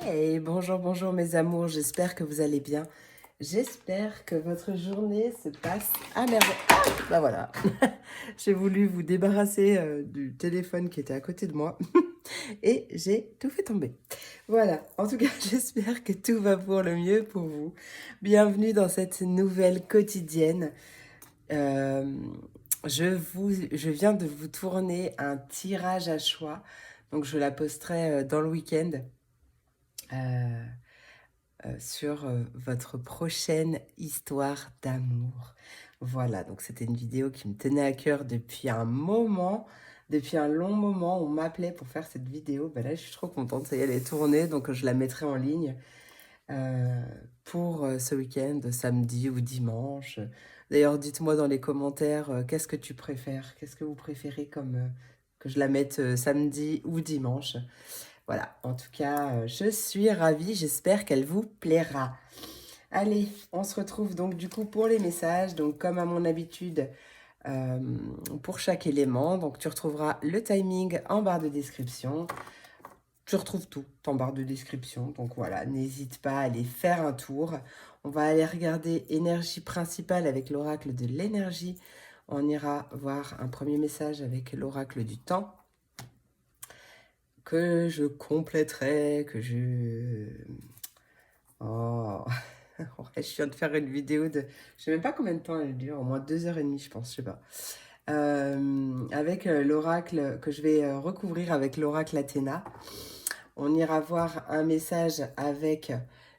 Hey, bonjour, bonjour mes amours, j'espère que vous allez bien. J'espère que votre journée se passe à merveille. Ah, bah voilà, j'ai voulu vous débarrasser du téléphone qui était à côté de moi et j'ai tout fait tomber. Voilà, en tout cas, j'espère que tout va pour le mieux pour vous. Bienvenue dans cette nouvelle quotidienne. Euh, je viens de vous tourner un tirage à choix, donc je la posterai dans le week-end. Euh, sur votre prochaine histoire d'amour. Voilà, donc c'était une vidéo qui me tenait à cœur depuis un moment, depuis un long moment. On m'appelait pour faire cette vidéo. Ben là, je suis trop contente, ça y est, elle est tournée, donc je la mettrai en ligne euh, pour ce week-end, samedi ou dimanche. D'ailleurs, dites-moi dans les commentaires, qu'est-ce que tu préfères? Qu'est-ce que vous préférez comme que je la mette samedi ou dimanche? Voilà, en tout cas, je suis ravie, j'espère qu'elle vous plaira. Allez, on se retrouve donc du coup pour les messages, donc comme à mon habitude, euh, pour chaque élément. Donc tu retrouveras le timing en barre de description. Tu retrouves tout en barre de description, donc voilà, n'hésite pas à aller faire un tour. On va aller regarder énergie principale avec l'oracle de l'énergie. On ira voir un premier message avec l'oracle du temps que je compléterai, que je... Oh, ouais, je viens de faire une vidéo de... Je sais même pas combien de temps elle dure, au moins 2h30 je pense, je sais pas. Avec l'oracle que je vais recouvrir avec l'oracle Athéna. On ira voir un message avec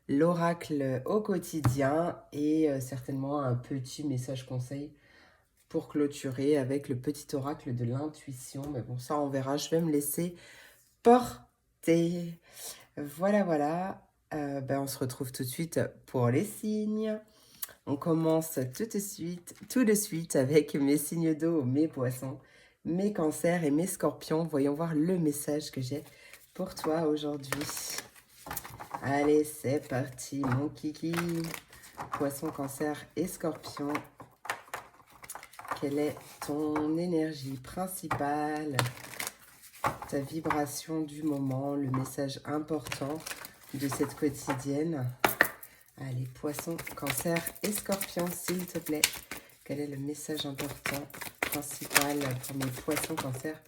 l'oracle au quotidien et certainement un petit message conseil pour clôturer avec le petit oracle de l'intuition. Mais bon, ça on verra, je vais me laisser porter. Voilà, voilà. Ben, on se retrouve tout de suite pour les signes. On commence tout de suite avec mes signes d'eau, mes poissons, mes cancers et mes scorpions. Voyons voir le message que j'ai pour toi aujourd'hui. Allez, c'est parti, mon kiki. Poisson, cancer et scorpion. Quelle est ton énergie principale, ta vibration du moment, le message important de cette quotidienne? Allez, poisson, cancer et scorpion, s'il te plaît. Quel est le message important, principal pour mes poissons, cancer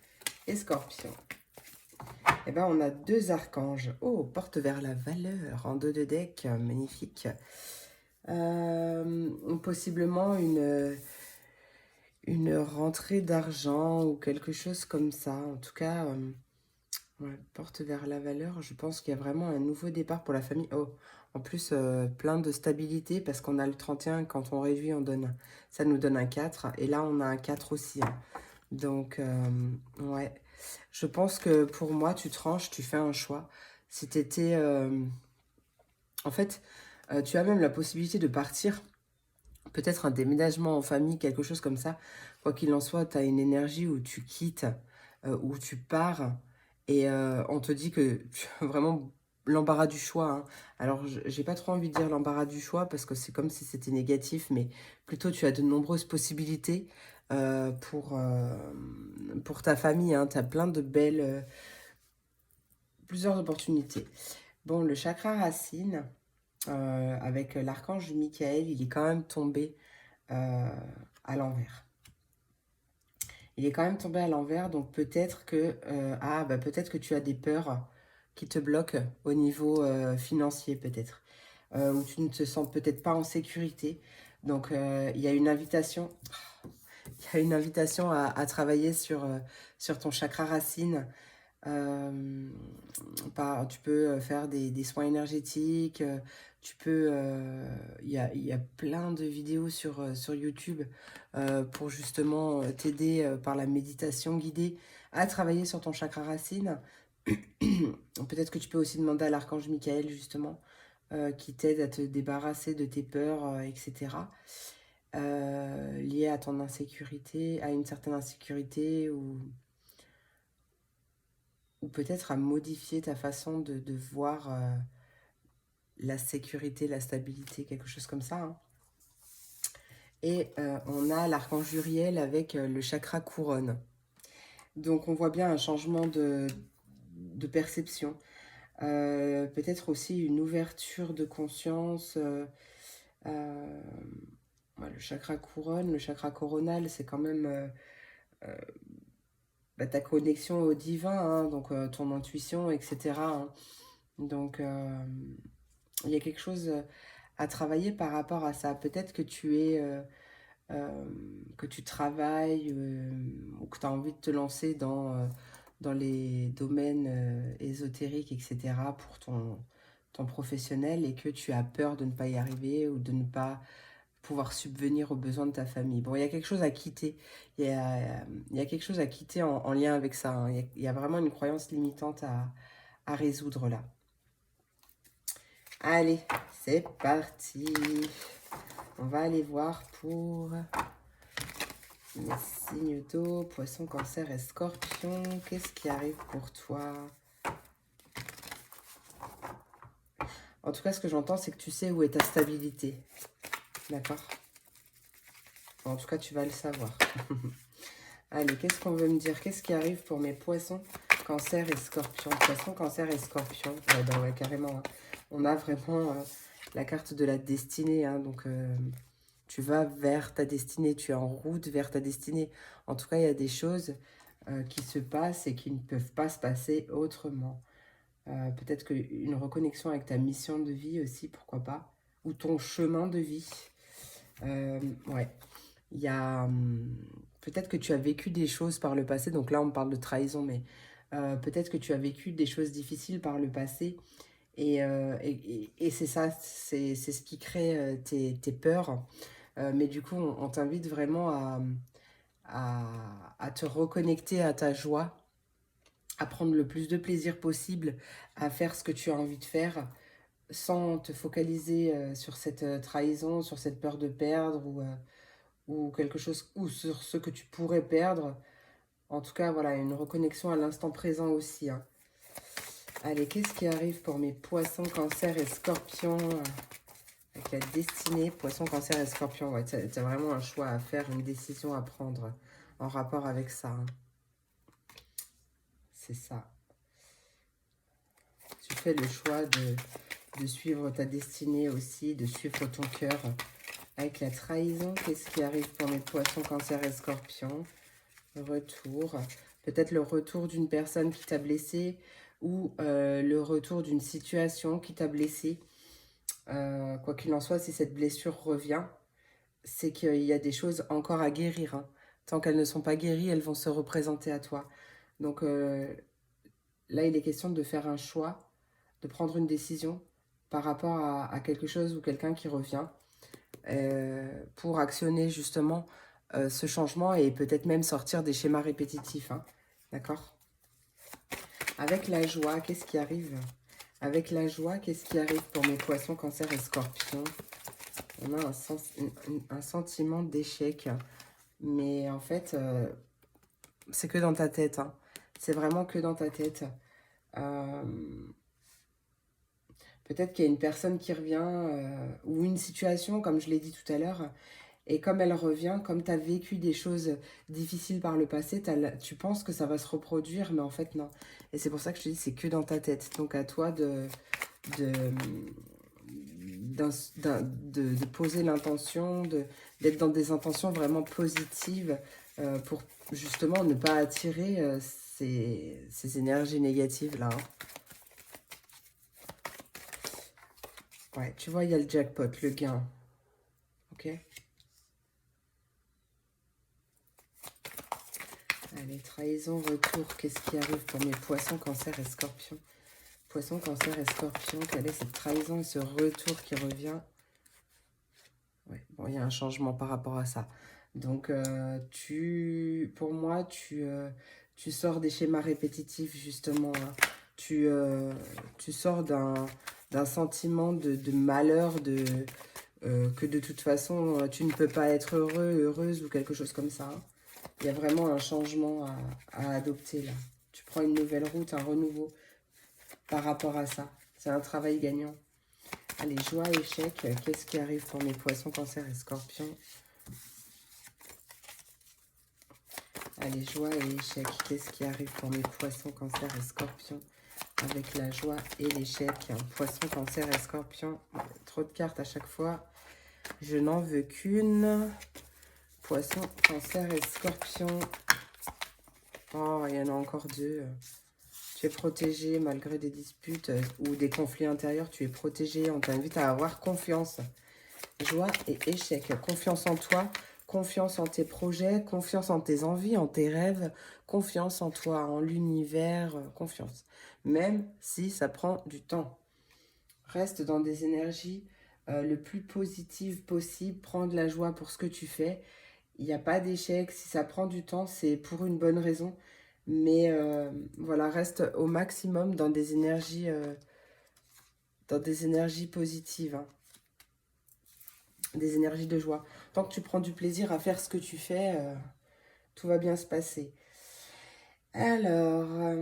et scorpion? Eh bien, on a deux archanges. Oh, porte vers la valeur en 2 de deck, magnifique. Possiblement une rentrée d'argent ou quelque chose comme ça. En tout cas, ouais, porte vers la valeur. Je pense qu'il y a vraiment un nouveau départ pour la famille. Oh, en plus, plein de stabilité parce qu'on a le 31. Quand on réduit, ça nous donne un 4. Et là, on a un 4 aussi. Hein. Donc, ouais. Je pense que pour moi, tu tranches, tu fais un choix. Si tu étais... en fait, tu as même la possibilité de partir. Peut-être un déménagement en famille, quelque chose comme ça. Quoi qu'il en soit, tu as une énergie où tu quittes, où tu pars. Et on te dit que tu as vraiment l'embarras du choix. Hein. Alors, j'ai pas trop envie de dire l'embarras du choix parce que c'est comme si c'était négatif, mais plutôt tu as de nombreuses possibilités pour ta famille. Hein. Tu as plein de belles... plusieurs opportunités. Bon, le chakra racine, avec l'archange Michael, il est quand même tombé à l'envers. Il est quand même tombé à l'envers, donc peut-être que, peut-être que tu as des peurs qui te bloquent au niveau financier, peut-être. Où tu ne te sens peut-être pas en sécurité. Donc, il y a une invitation. Il y a une invitation à travailler sur ton chakra racine. Tu peux faire des soins énergétiques, tu peux, il y a plein de vidéos sur YouTube pour justement t'aider par la méditation guidée à travailler sur ton chakra racine. Peut-être que tu peux aussi demander à l'archange Michael justement qui t'aide à te débarrasser de tes peurs, etc. Liées à ton insécurité, à une certaine insécurité ou peut-être à modifier ta façon de voir la sécurité, la stabilité, quelque chose comme ça, hein. Et on a l'archange Uriel avec le chakra couronne. Donc on voit bien un changement de perception. Peut-être aussi une ouverture de conscience. Ouais, le chakra couronne, le chakra coronal, c'est quand même ta connexion au divin, hein, donc ton intuition, etc., hein. Donc il y a quelque chose à travailler par rapport à ça. Peut-être que que tu travailles ou que tu as envie de te lancer dans les domaines ésotériques, etc., pour ton professionnel, et que tu as peur de ne pas y arriver ou de ne pas pouvoir subvenir aux besoins de ta famille. Bon, il y a quelque chose à quitter. Il y a quelque chose à quitter en lien avec ça, hein. Il y a vraiment une croyance limitante à résoudre là. Allez, c'est parti. On va aller voir pour les signes d'eau, poisson, cancer et scorpion. Qu'est-ce qui arrive pour toi? En tout cas, ce que j'entends, c'est que tu sais où est ta stabilité. D'accord? En tout cas, tu vas le savoir. Allez, qu'est-ce qu'on veut me dire? Qu'est-ce qui arrive pour mes poissons, cancer et scorpion? Poisson, cancer et scorpion. Ouais, ben ouais, carrément, hein. On a vraiment la carte de la destinée, hein. Donc, tu vas vers ta destinée. Tu es en route vers ta destinée. En tout cas, il y a des choses qui se passent et qui ne peuvent pas se passer autrement. Peut-être qu'une reconnexion avec ta mission de vie aussi, pourquoi pas. Ou ton chemin de vie. Ouais. Il y a... peut-être que tu as vécu des choses par le passé. Donc là, on parle de trahison, mais peut-être que tu as vécu des choses difficiles par le passé. Et c'est ça, c'est ce qui crée tes peurs. Mais du coup, on t'invite vraiment à te reconnecter à ta joie, à prendre le plus de plaisir possible, à faire ce que tu as envie de faire, sans te focaliser sur cette trahison, sur cette peur de perdre ou quelque chose, ou sur ce que tu pourrais perdre. En tout cas, voilà, une reconnexion à l'instant présent aussi, hein. Allez, qu'est-ce qui arrive pour mes poissons, cancer et scorpions avec la destinée, poisson, cancer et scorpion? Ouais, tu as vraiment un choix à faire, une décision à prendre en rapport avec ça, hein. C'est ça. Tu fais le choix de suivre ta destinée aussi, de suivre ton cœur. Avec la trahison, qu'est-ce qui arrive pour mes poissons, cancer et scorpions? Retour. Peut-être le retour d'une personne qui t'a blessé ou le retour d'une situation qui t'a blessé. Quoi qu'il en soit, si cette blessure revient, c'est qu'il y a des choses encore à guérir, hein. Tant qu'elles ne sont pas guéries, elles vont se représenter à toi. Donc là, il est question de faire un choix, de prendre une décision par rapport à quelque chose ou quelqu'un qui revient pour actionner justement ce changement et peut-être même sortir des schémas répétitifs, hein. D'accord? Avec la joie, qu'est-ce qui arrive? Avec la joie, qu'est-ce qui arrive pour mes poissons, cancer et scorpions? On a un sentiment d'échec. Mais en fait, c'est que dans ta tête, hein. C'est vraiment que dans ta tête. Peut-être qu'il y a une personne qui revient ou une situation, comme je l'ai dit tout à l'heure, et comme elle revient, comme tu as vécu des choses difficiles par le passé, tu penses que ça va se reproduire, mais en fait non. Et c'est pour ça que je te dis, c'est que dans ta tête. Donc à toi de, de poser l'intention, d'être dans des intentions vraiment positives pour justement ne pas attirer ces énergies négatives-là, hein. Ouais, tu vois, il y a le jackpot, le gain. Ok? Allez, trahison, retour. Qu'est-ce qui arrive pour mes poissons, cancer et scorpions? Poisson, cancer et scorpion. Quelle est cette trahison et ce retour qui revient? Ouais, bon, il y a un changement par rapport à ça. Donc, pour moi, tu sors des schémas répétitifs, justement, hein. Tu sors d'un sentiment de malheur, que de toute façon, tu ne peux pas être heureux, heureuse ou quelque chose comme ça, hein. Il y a vraiment un changement à adopter là. Tu prends une nouvelle route, un renouveau par rapport à ça. C'est un travail gagnant. Allez, joie, échec. Qu'est-ce qui arrive pour mes poissons, cancer et scorpions? Allez, joie et échec. Qu'est-ce qui arrive pour mes poissons, cancer et scorpions? Avec la joie et l'échec. Poisson, cancer et scorpion. Trop de cartes à chaque fois. Je n'en veux qu'une. Poisson, cancer et scorpion. Oh, il y en a encore deux. Tu es protégé malgré des disputes ou des conflits intérieurs. Tu es protégé. On t'invite à avoir confiance. Joie et échec. Confiance en toi. Confiance en tes projets. Confiance en tes envies, en tes rêves. Confiance en toi, en l'univers. Confiance. Même si ça prend du temps. Reste dans des énergies le plus positives possible. Prends de la joie pour ce que tu fais. Il n'y a pas d'échec. Si ça prend du temps, c'est pour une bonne raison. Mais voilà, reste au maximum dans des énergies positives. Hein. Des énergies de joie. Tant que tu prends du plaisir à faire ce que tu fais, tout va bien se passer. Alors,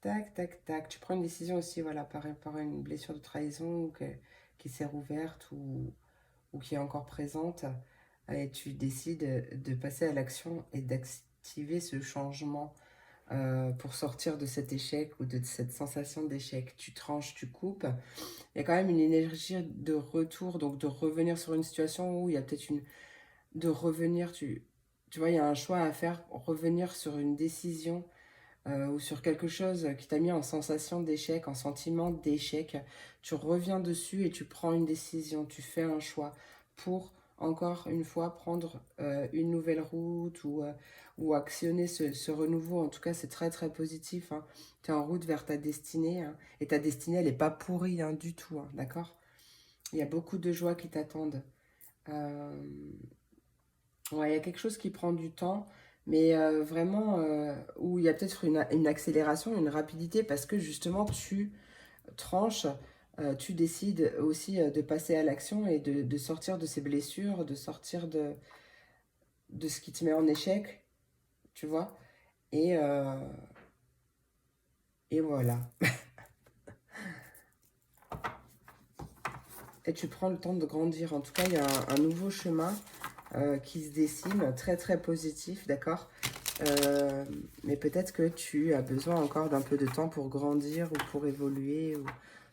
tac, tac, tac. Tu prends une décision aussi, voilà, par rapport à une blessure de trahison qui s'est rouverte ou qui est encore présente. Et tu décides de passer à l'action et d'activer ce changement pour sortir de cet échec ou de cette sensation d'échec. Tu tranches, tu coupes. Il y a quand même une énergie de retour, donc de revenir sur une situation où il y a peut-être une... de revenir, tu vois, il y a un choix à faire, revenir sur une décision ou sur quelque chose qui t'a mis en sensation d'échec, en sentiment d'échec. Tu reviens dessus et tu prends une décision, tu fais un choix pour, encore une fois, prendre une nouvelle route ou actionner ce renouveau. En tout cas, c'est très, très positif. Hein. Tu es en route vers ta destinée. Hein, et ta destinée, elle n'est pas pourrie hein, du tout. Hein, d'accord? Il y a beaucoup de joie qui t'attendent. Ouais, il y a quelque chose qui prend du temps, mais vraiment où il y a peut-être une accélération, une rapidité, parce que justement tu tranches, tu décides aussi de passer à l'action et de sortir de ces blessures, de sortir de ce qui te met en échec, tu vois. Et, euh, et voilà. Et tu prends le temps de grandir. En tout cas, il y a un nouveau chemin qui se dessine, très très positif, d'accord. Mais peut-être que tu as besoin encore d'un peu de temps pour grandir ou pour évoluer ou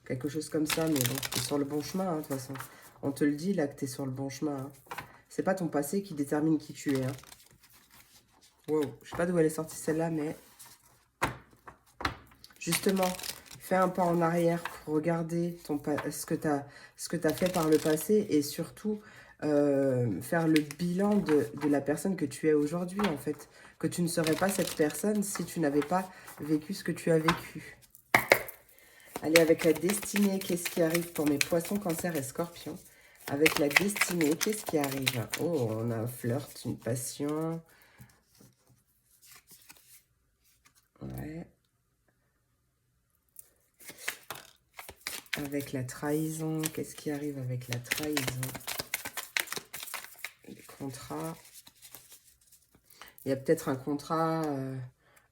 quelque chose comme ça. Mais bon, tu es sur le bon chemin, hein, de toute façon. On te le dit là que tu es sur le bon chemin. Hein. C'est pas ton passé qui détermine qui tu es. Hein. Wow, je sais pas d'où elle est sortie celle-là, mais justement, fais un pas en arrière pour regarder ce que tu as fait par le passé et surtout faire le bilan de la personne que tu es aujourd'hui, en fait. Que tu ne serais pas cette personne si tu n'avais pas vécu ce que tu as vécu. Allez, avec la destinée, qu'est-ce qui arrive pour mes poissons, cancer et scorpions? Avec la destinée, qu'est-ce qui arrive? Oh, on a un flirt, une passion. Ouais. Avec la trahison, qu'est-ce qui arrive avec la trahison? Les contrats. Il y a peut-être un contrat,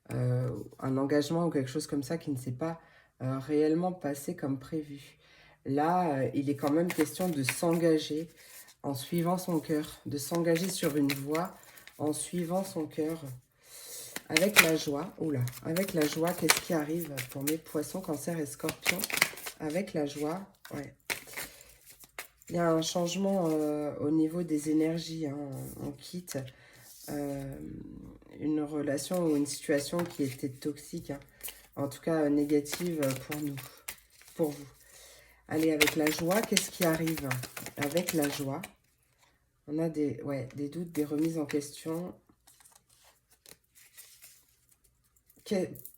un engagement ou quelque chose comme ça qui ne s'est pas réellement passé comme prévu. Là, il est quand même question de s'engager en suivant son cœur, de s'engager sur une voie en suivant son cœur. Avec la joie, oula, avec la joie, qu'est-ce qui arrive pour mes poissons, cancer et scorpions? Avec la joie, ouais. Il y a un changement au niveau des énergies. Hein. On quitte une relation ou une situation qui était toxique. Hein. En tout cas, négative pour nous, pour vous. Allez, avec la joie, qu'est-ce qui arrive? Avec la joie, on a des doutes, des remises en question.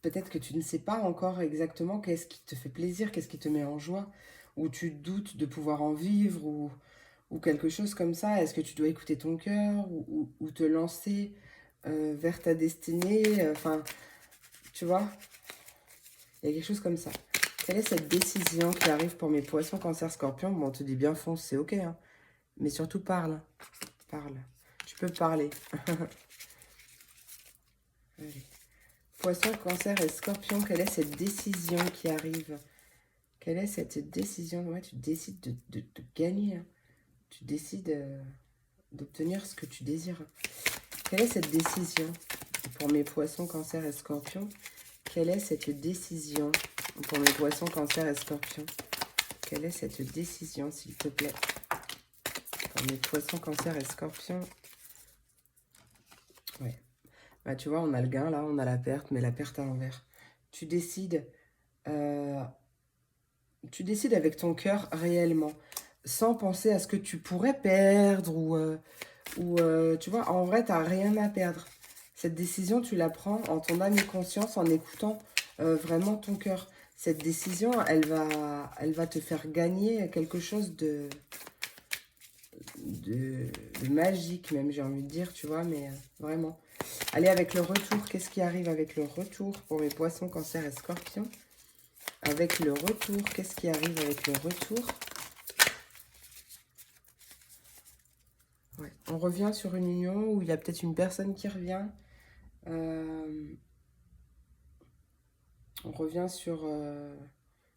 Peut-être que tu ne sais pas encore exactement qu'est-ce qui te fait plaisir, qu'est-ce qui te met en joie, ou tu doutes de pouvoir en vivre, ou quelque chose comme ça. Est-ce que tu dois écouter ton cœur, ou te lancer vers ta destinée? Enfin, tu vois, il y a quelque chose comme ça. Quelle est cette décision qui arrive pour mes poissons, cancer, scorpion? Bon, on te dit bien fonce, c'est ok, hein. Mais surtout parle. Parle. Tu peux parler. Allez. Poisson, cancer et scorpion, quelle est cette décision qui arrive Quelle est cette décision? Ouais, tu décides de gagner. Hein. Tu décides d'obtenir ce que tu désires. Quelle est cette décision pour mes poissons, cancer et scorpions? Quelle est cette décision pour mes poissons, cancer et scorpions? Quelle est cette décision, s'il te plaît, pour mes poissons, cancer et scorpions? Ouais. Bah, tu vois, on a le gain, là, on a la perte, mais la perte à l'envers. Tu décides avec ton cœur réellement, sans penser à ce que tu pourrais perdre ou tu vois, en vrai, tu n'as rien à perdre. Cette décision, tu la prends en ton âme et conscience, en écoutant vraiment ton cœur. Cette décision, elle va te faire gagner quelque chose de magique, même, j'ai envie de dire, tu vois, mais vraiment. Allez, avec le retour, qu'est-ce qui arrive avec le retour pour mes poissons, cancer et scorpions? Avec le retour, qu'est-ce qui arrive avec le retour? Ouais. On revient sur une union où il y a peut-être une personne qui revient. On revient sur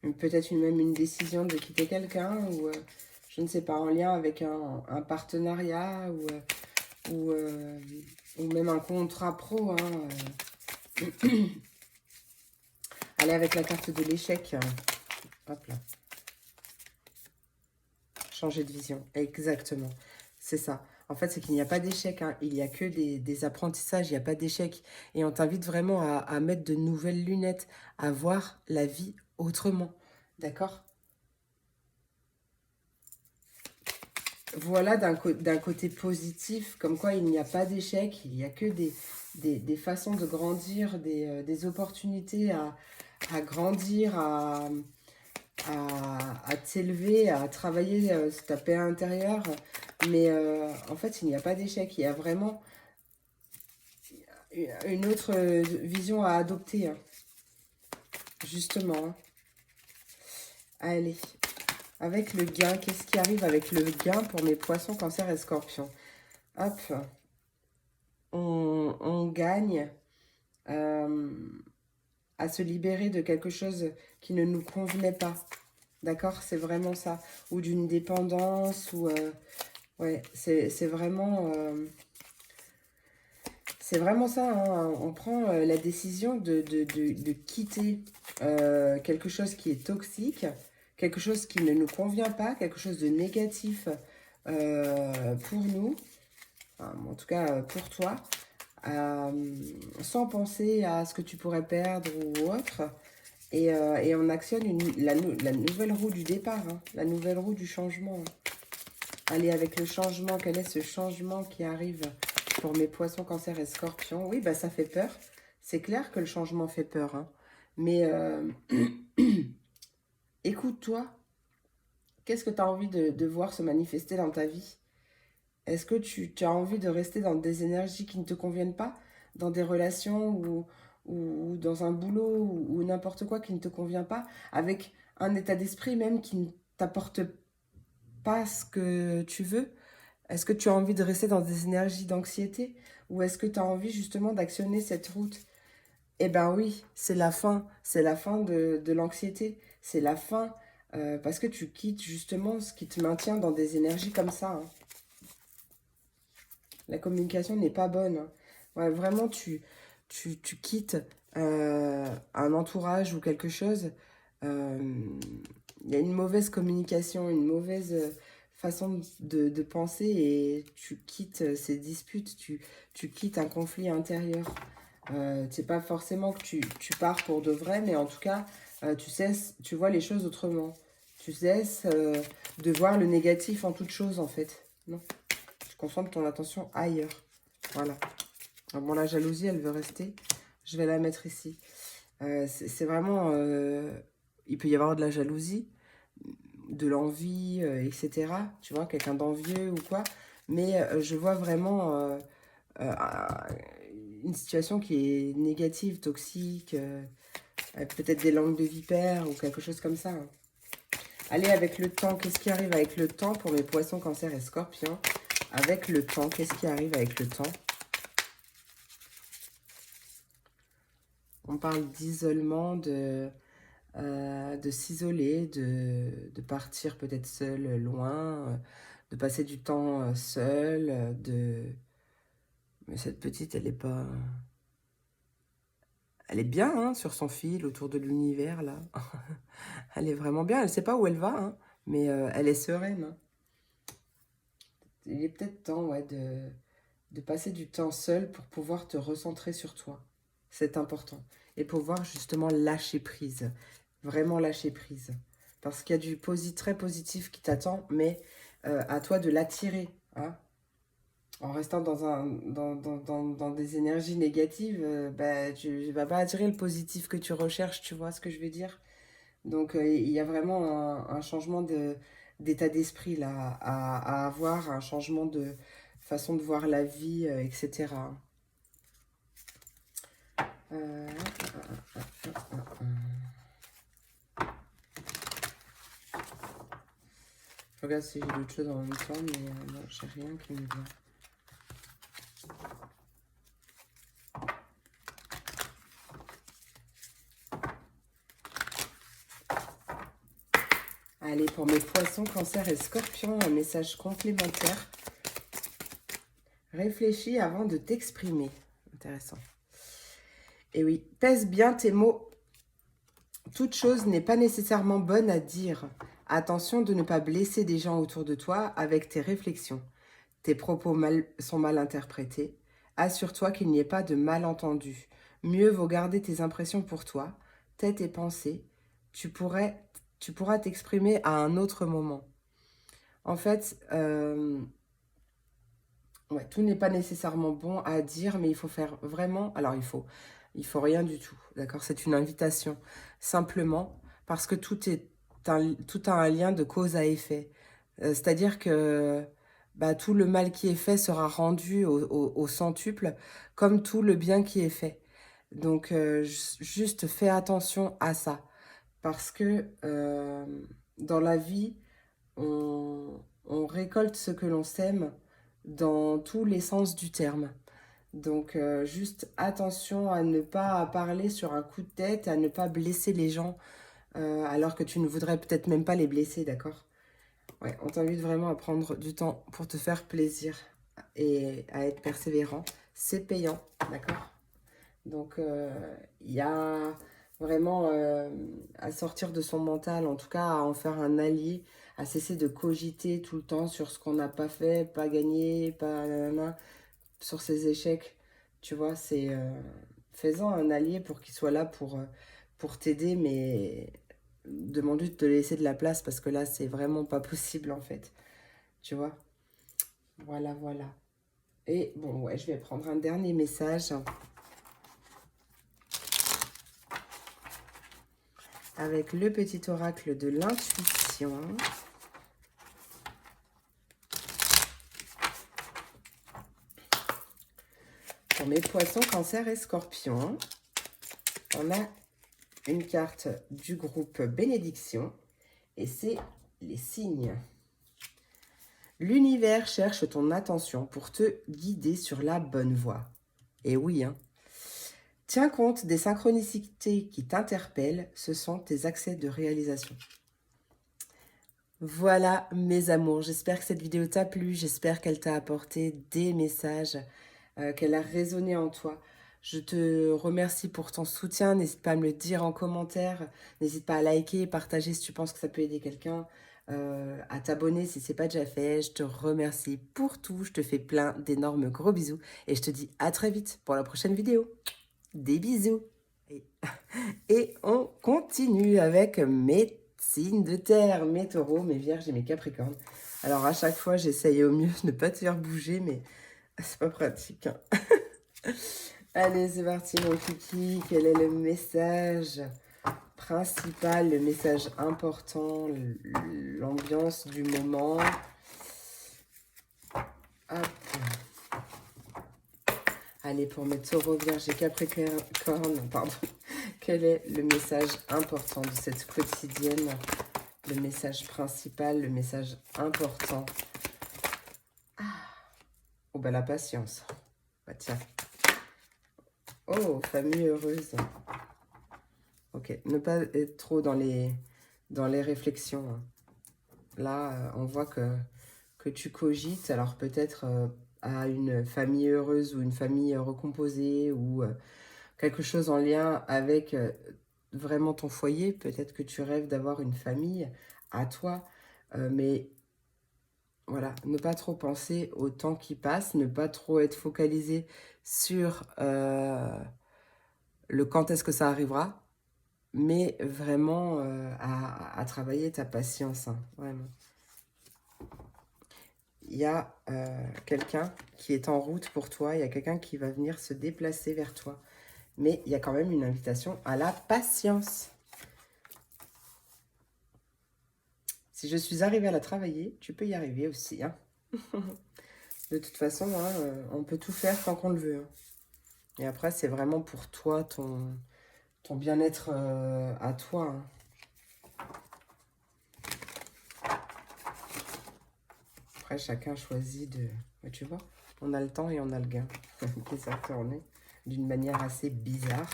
peut-être même une décision de quitter quelqu'un ou je ne sais pas, en lien avec un partenariat ou même un contrat pro. Hein. Allez, avec la carte de l'échec. Hop là. Changer de vision. Exactement. C'est ça. En fait, c'est qu'il n'y a pas d'échec. Hein. Il n'y a que des apprentissages. Il n'y a pas d'échec. Et on t'invite vraiment à mettre de nouvelles lunettes, à voir la vie autrement. D'accord? Voilà d'un côté positif, comme quoi il n'y a pas d'échec, il n'y a que des façons de grandir, des opportunités à grandir, à t'élever, à travailler sur ta paix intérieure. Mais en fait, il n'y a pas d'échec, il y a vraiment une autre vision à adopter, hein. Justement. Hein. Allez. Avec le gain, qu'est-ce qui arrive avec le gain pour mes poissons, cancer et scorpions? Hop, on gagne à se libérer de quelque chose qui ne nous convenait pas. D'accord? C'est vraiment ça. Ou d'une dépendance, ou... ouais, c'est vraiment... c'est vraiment ça, hein. On prend la décision de quitter quelque chose qui est toxique, quelque chose qui ne nous convient pas, quelque chose de négatif pour nous, enfin, en tout cas pour toi, sans penser à ce que tu pourrais perdre ou autre. Et on actionne la nouvelle roue du départ, hein, la nouvelle roue du changement. Allez, avec le changement, quel est ce changement qui arrive pour mes poissons, cancer et scorpions? Oui, bah ça fait peur. C'est clair que le changement fait peur. Hein. Mais écoute-toi, qu'est-ce que tu as envie de voir se manifester dans ta vie? Est-ce que tu as envie de rester dans des énergies qui ne te conviennent pas? Dans des relations ou dans un boulot ou n'importe quoi qui ne te convient pas? Avec un état d'esprit même qui ne t'apporte pas ce que tu veux? Est-ce que tu as envie de rester dans des énergies d'anxiété? Ou est-ce que tu as envie justement d'actionner cette route? Eh ben oui, c'est la fin de l'anxiété, c'est la fin parce que tu quittes justement ce qui te maintient dans des énergies comme ça. Hein. La communication n'est pas bonne. Hein. Ouais, vraiment, tu quittes un entourage ou quelque chose. Il y a une mauvaise communication, une mauvaise façon de penser et tu quittes ces disputes, tu quittes un conflit intérieur. C'est pas forcément que tu pars pour de vrai, mais en tout cas, tu vois les choses autrement. Tu cesses de voir le négatif en toute chose, en fait. Non, tu concentres ton attention ailleurs. Voilà. Alors bon, la jalousie, elle veut rester. Je vais la mettre ici. C'est vraiment... il peut y avoir de la jalousie, de l'envie, etc. Tu vois, quelqu'un d'envieux ou quoi. Mais je vois vraiment euh, une situation qui est négative, toxique, peut-être des langues de vipère ou quelque chose comme ça. Hein. Allez, avec le temps, qu'est-ce qui arrive avec le temps pour mes poissons, cancer et scorpions? Avec le temps, qu'est-ce qui arrive avec le temps? On parle d'isolement, de s'isoler, de partir peut-être seul, loin, de passer du temps seul, Mais cette petite, elle est pas... Elle est bien, hein, sur son fil, autour de l'univers, là. Elle est vraiment bien, elle sait pas où elle va, hein, mais elle est sereine, hein. Il est peut-être temps, ouais, de passer du temps seul pour pouvoir te recentrer sur toi. C'est important. Et pouvoir justement lâcher prise. Vraiment lâcher prise. Parce qu'il y a du très positif qui t'attend, mais à toi de l'attirer. Hein. En restant dans des énergies négatives, bah, tu ne vas pas attirer le positif que tu recherches, tu vois ce que je veux dire? Donc il y a vraiment un changement d'état d'esprit là à avoir, un changement de façon de voir la vie, etc. Euh, Je regarde si j'ai d'autres choses en même temps, mais non, j'ai rien qui me vient. Allez, pour mes poissons, cancer et scorpions, un message complémentaire. Réfléchis avant de t'exprimer. Intéressant. Et oui, pèse bien tes mots. Toute chose n'est pas nécessairement bonne à dire. Attention de ne pas blesser des gens autour de toi avec tes réflexions. Tes propos sont mal interprétés. Assure-toi qu'il n'y ait pas de malentendu. Mieux vaut garder tes impressions pour toi, tes pensées. Tu pourras t'exprimer à un autre moment. En fait, ouais, tout n'est pas nécessairement bon à dire, mais il faut faire vraiment... Alors, il faut rien du tout, d'accord? C'est une invitation, simplement parce que tout a un lien de cause à effet. C'est-à-dire que bah, tout le mal qui est fait sera rendu au centuple, comme tout le bien qui est fait. Donc, juste fais attention à ça, parce que dans la vie, on récolte ce que l'on sème dans tous les sens du terme. Donc, juste attention à ne pas parler sur un coup de tête, à ne pas blesser les gens, alors que tu ne voudrais peut-être même pas les blesser, d'accord? Ouais, on t'invite vraiment à prendre du temps pour te faire plaisir et à être persévérant. C'est payant, d'accord? Donc, il y a vraiment à sortir de son mental, en tout cas à en faire un allié, à cesser de cogiter tout le temps sur ce qu'on n'a pas fait, pas gagné, pas nanana, sur ses échecs. Tu vois, c'est faisant un allié pour qu'il soit là pour t'aider, mais demande-lui de te laisser de la place parce que là, c'est vraiment pas possible en fait. Tu vois? Voilà, voilà. Et bon, ouais, je vais prendre un dernier message avec le petit oracle de l'intuition. Pour mes poissons, cancer et scorpions, on a une carte du groupe Bénédiction et c'est les signes. L'univers cherche ton attention pour te guider sur la bonne voie. Et oui, hein. Tiens compte des synchronicités qui t'interpellent, ce sont tes accès de réalisation. Voilà mes amours, j'espère que cette vidéo t'a plu, j'espère qu'elle t'a apporté des messages, qu'elle a résonné en toi. Je te remercie pour ton soutien, n'hésite pas à me le dire en commentaire, n'hésite pas à liker, partager si tu penses que ça peut aider quelqu'un, à t'abonner si ce n'est pas déjà fait. Je te remercie pour tout, je te fais plein d'énormes gros bisous et je te dis à très vite pour la prochaine vidéo. Des bisous. Et on continue avec mes signes de terre, mes taureaux, mes vierges et mes capricornes. Alors à chaque fois, j'essaye au mieux de ne pas te faire bouger, mais c'est pas pratique. Hein. Allez, c'est parti mon kiki. Quel est le message principal, le message important, l'ambiance du moment? Hop. Allez, pour mes taureaux, vierges et capricornes, pardon. Quel est le message important de cette quotidienne? Le message principal, le message important. Ah. Oh, bah la patience. Bah tiens. Oh, famille heureuse. Ok. ok. Ne pas être trop dans les réflexions, hein. Là, on voit que tu cogites, alors peut-être à une famille heureuse ou une famille recomposée ou quelque chose en lien avec vraiment ton foyer. Peut-être que tu rêves d'avoir une famille à toi, mais voilà, ne pas trop penser au temps qui passe, ne pas trop être focalisé sur le quand est-ce que ça arrivera, mais vraiment à travailler ta patience, hein, vraiment. Il y a quelqu'un qui est en route pour toi, il y a quelqu'un qui va venir se déplacer vers toi. Mais il y a quand même une invitation à la patience. Si je suis arrivée à la travailler, tu peux y arriver aussi, hein. De toute façon, hein, on peut tout faire tant qu'on le veut, hein. Et après, c'est vraiment pour toi, ton bien-être à toi, hein. Après, chacun choisit de... Mais tu vois, on a le temps et on a le gain qui s'est retourné d'une manière assez bizarre.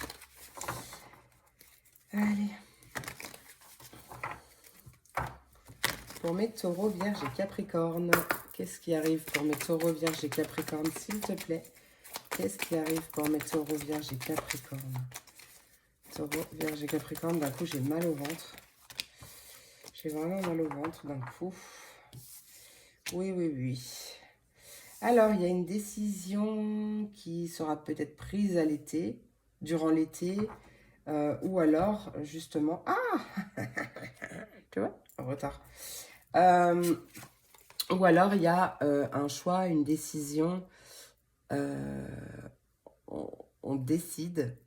Allez. Pour mes taureaux, vierges et capricornes, qu'est-ce qui arrive pour mes taureaux, vierges et capricornes, s'il te plaît? Qu'est-ce qui arrive pour mes taureaux, vierges et capricornes? Taureau, vierge et capricorne, d'un coup, j'ai mal au ventre. J'ai vraiment mal au ventre, d'un coup. Oui, oui, oui. Alors, il y a une décision qui sera peut-être prise à l'été, durant l'été, ou alors, justement... Ah tu vois, en retard. Ou alors, il y a un choix, une décision. On décide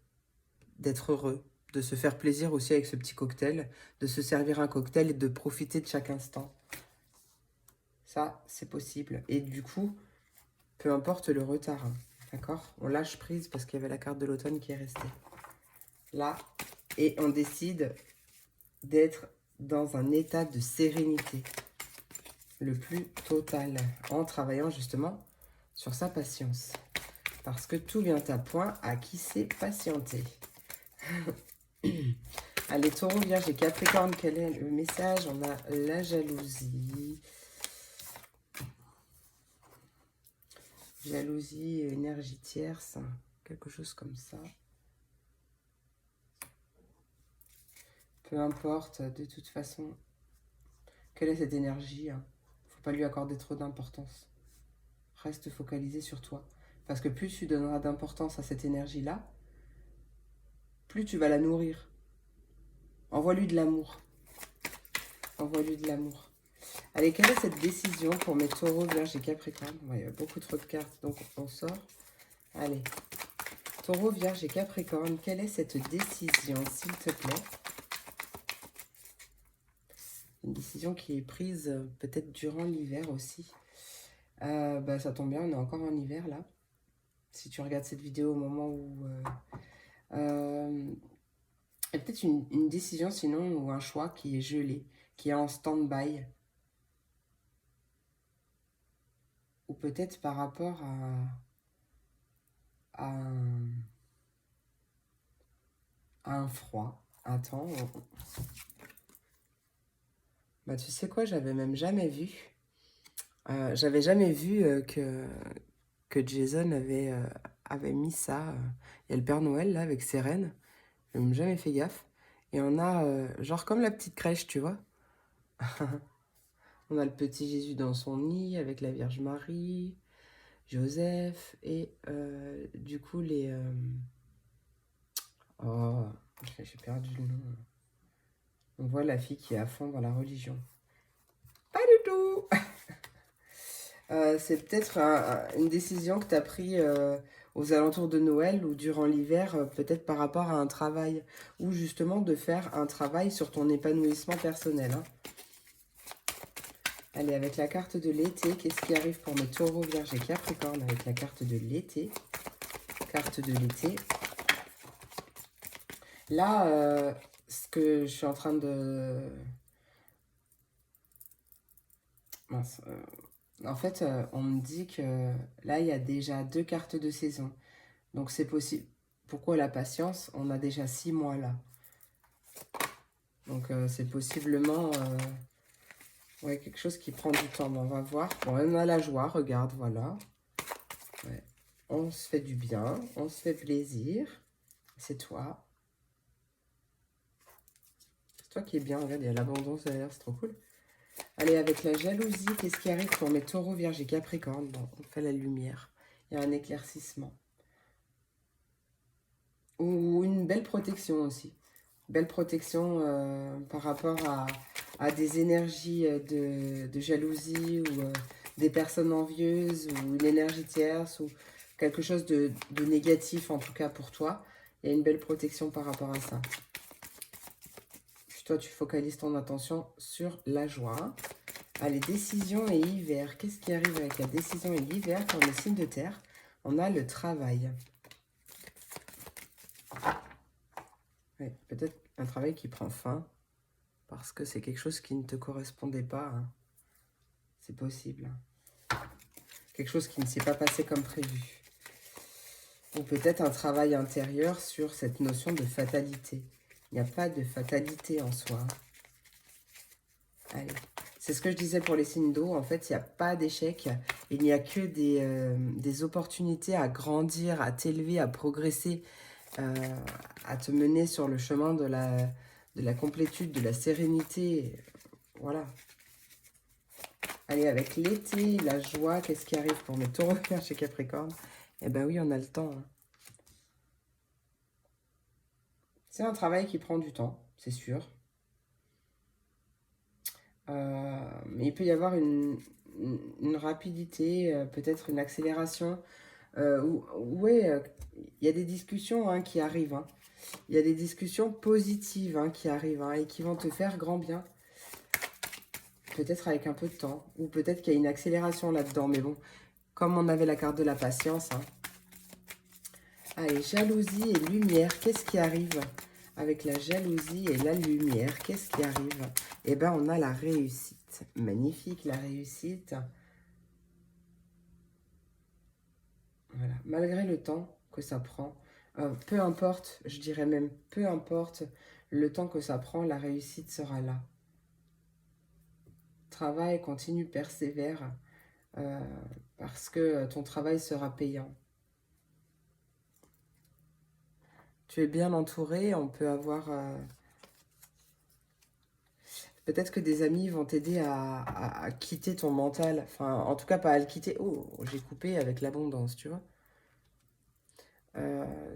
d'être heureux, de se faire plaisir aussi avec ce petit cocktail, de se servir un cocktail et de profiter de chaque instant. Ça, c'est possible. Et du coup, peu importe le retard, hein, d'accord? On lâche prise parce qu'il y avait la carte de l'automne qui est restée. Là, et on décide d'être dans un état de sérénité le plus total, en travaillant justement sur sa patience. Parce que tout vient à point à qui sait patienter. Allez, taureau, vierge et capricorne, quel est le message? On a la jalousie. Jalousie, énergie tierce, quelque chose comme ça. Peu importe, de toute façon, quelle est cette énergie, hein? Faut pas lui accorder trop d'importance. Reste focalisé sur toi. Parce que plus tu donneras d'importance à cette énergie-là, plus tu vas la nourrir. Envoie-lui de l'amour. Envoie-lui de l'amour. Allez, quelle est cette décision pour mes taureaux, vierges et capricornes? Il y a beaucoup trop de cartes, donc on sort. Allez. Taureau, vierge et capricorne, quelle est cette décision, s'il te plaît? Une décision qui est prise peut-être durant l'hiver aussi. Ça tombe bien, on est encore en hiver là. Si tu regardes cette vidéo au moment où... et peut-être une décision sinon ou un choix qui est gelé, qui est en stand-by. Ou peut-être par rapport à un froid. Attends. Bah, tu sais quoi, j'avais même jamais vu. J'avais jamais vu que Jason avait mis ça. Il y a le Père Noël là avec ses rennes. Je n'ai même jamais fait gaffe. Et on a, genre comme la petite crèche, tu vois. On a le petit Jésus dans son nid avec la Vierge Marie, Joseph et du coup les... Oh, j'ai perdu le nom. On voit la fille qui est à fond dans la religion. Pas du tout. C'est peut-être une décision que tu as prise aux alentours de Noël ou durant l'hiver, peut-être par rapport à un travail, ou justement de faire un travail sur ton épanouissement personnel, hein. Allez, avec la carte de l'été, qu'est-ce qui arrive pour mes taureaux, vierges et capricornes avec la carte de l'été? Carte de l'été. Là, ce que je suis en train de... Mince, en fait, on me dit que là, il y a déjà 2 cartes de saison. Donc, c'est possible. Pourquoi la patience? On a déjà 6 mois là. Donc, c'est possiblement ouais, quelque chose qui prend du temps. Mais on va voir. Bon, on a la joie, regarde, voilà. Ouais. On se fait du bien, on se fait plaisir. C'est toi. C'est toi qui es bien. Regarde, il y a l'abondance derrière, c'est trop cool. Allez, avec la jalousie, qu'est-ce qui arrive pour mes taureaux, vierges et capricornes? Bon, on fait la lumière. Il y a un éclaircissement. Ou une belle protection aussi. Belle protection par rapport à des énergies de jalousie ou des personnes envieuses ou une énergie tierce ou quelque chose de négatif en tout cas pour toi. Il y a une belle protection par rapport à ça. Puis toi, tu focalises ton attention sur la joie. Allez, décision et hiver. Qu'est-ce qui arrive avec la décision et l'hiver quand on est signe de terre? On a le travail. Ouais, peut-être un travail qui prend fin parce que c'est quelque chose qui ne te correspondait pas. Hein. C'est possible. Quelque chose qui ne s'est pas passé comme prévu. Ou peut-être un travail intérieur sur cette notion de fatalité. Il n'y a pas de fatalité en soi. Allez. C'est ce que je disais pour les signes d'eau. En fait, il n'y a pas d'échec. Il n'y a que des opportunités à grandir, à t'élever, à progresser, à te mener sur le chemin de la complétude, de la sérénité. Voilà. Allez, avec l'été, la joie, qu'est-ce qui arrive pour mes taureaux chez Capricorne? Eh ben oui, on a le temps. Hein. C'est un travail qui prend du temps, c'est sûr. Mais il peut y avoir une rapidité, peut-être une accélération. Ouais, il y a des discussions hein, qui arrivent. Hein. Il y a des discussions positives hein, qui arrivent hein, et qui vont te faire grand bien. Peut-être avec un peu de temps. Ou peut-être qu'il y a une accélération là-dedans. Mais bon, comme on avait la carte de la patience. Hein. Allez, jalousie et lumière, qu'est-ce qui arrive? Avec la jalousie et la lumière, qu'est-ce qui arrive? Eh bien, on a la réussite. Magnifique, la réussite. Voilà. Malgré le temps que ça prend, peu importe, je dirais même, peu importe le temps que ça prend, la réussite sera là. Travaille, continue, persévère, euh, parce que ton travail sera payant. Tu es bien entouré, on peut avoir... peut-être que des amis vont t'aider à quitter ton mental. Enfin, en tout cas, pas à le quitter. Oh, j'ai coupé avec l'abondance, tu vois.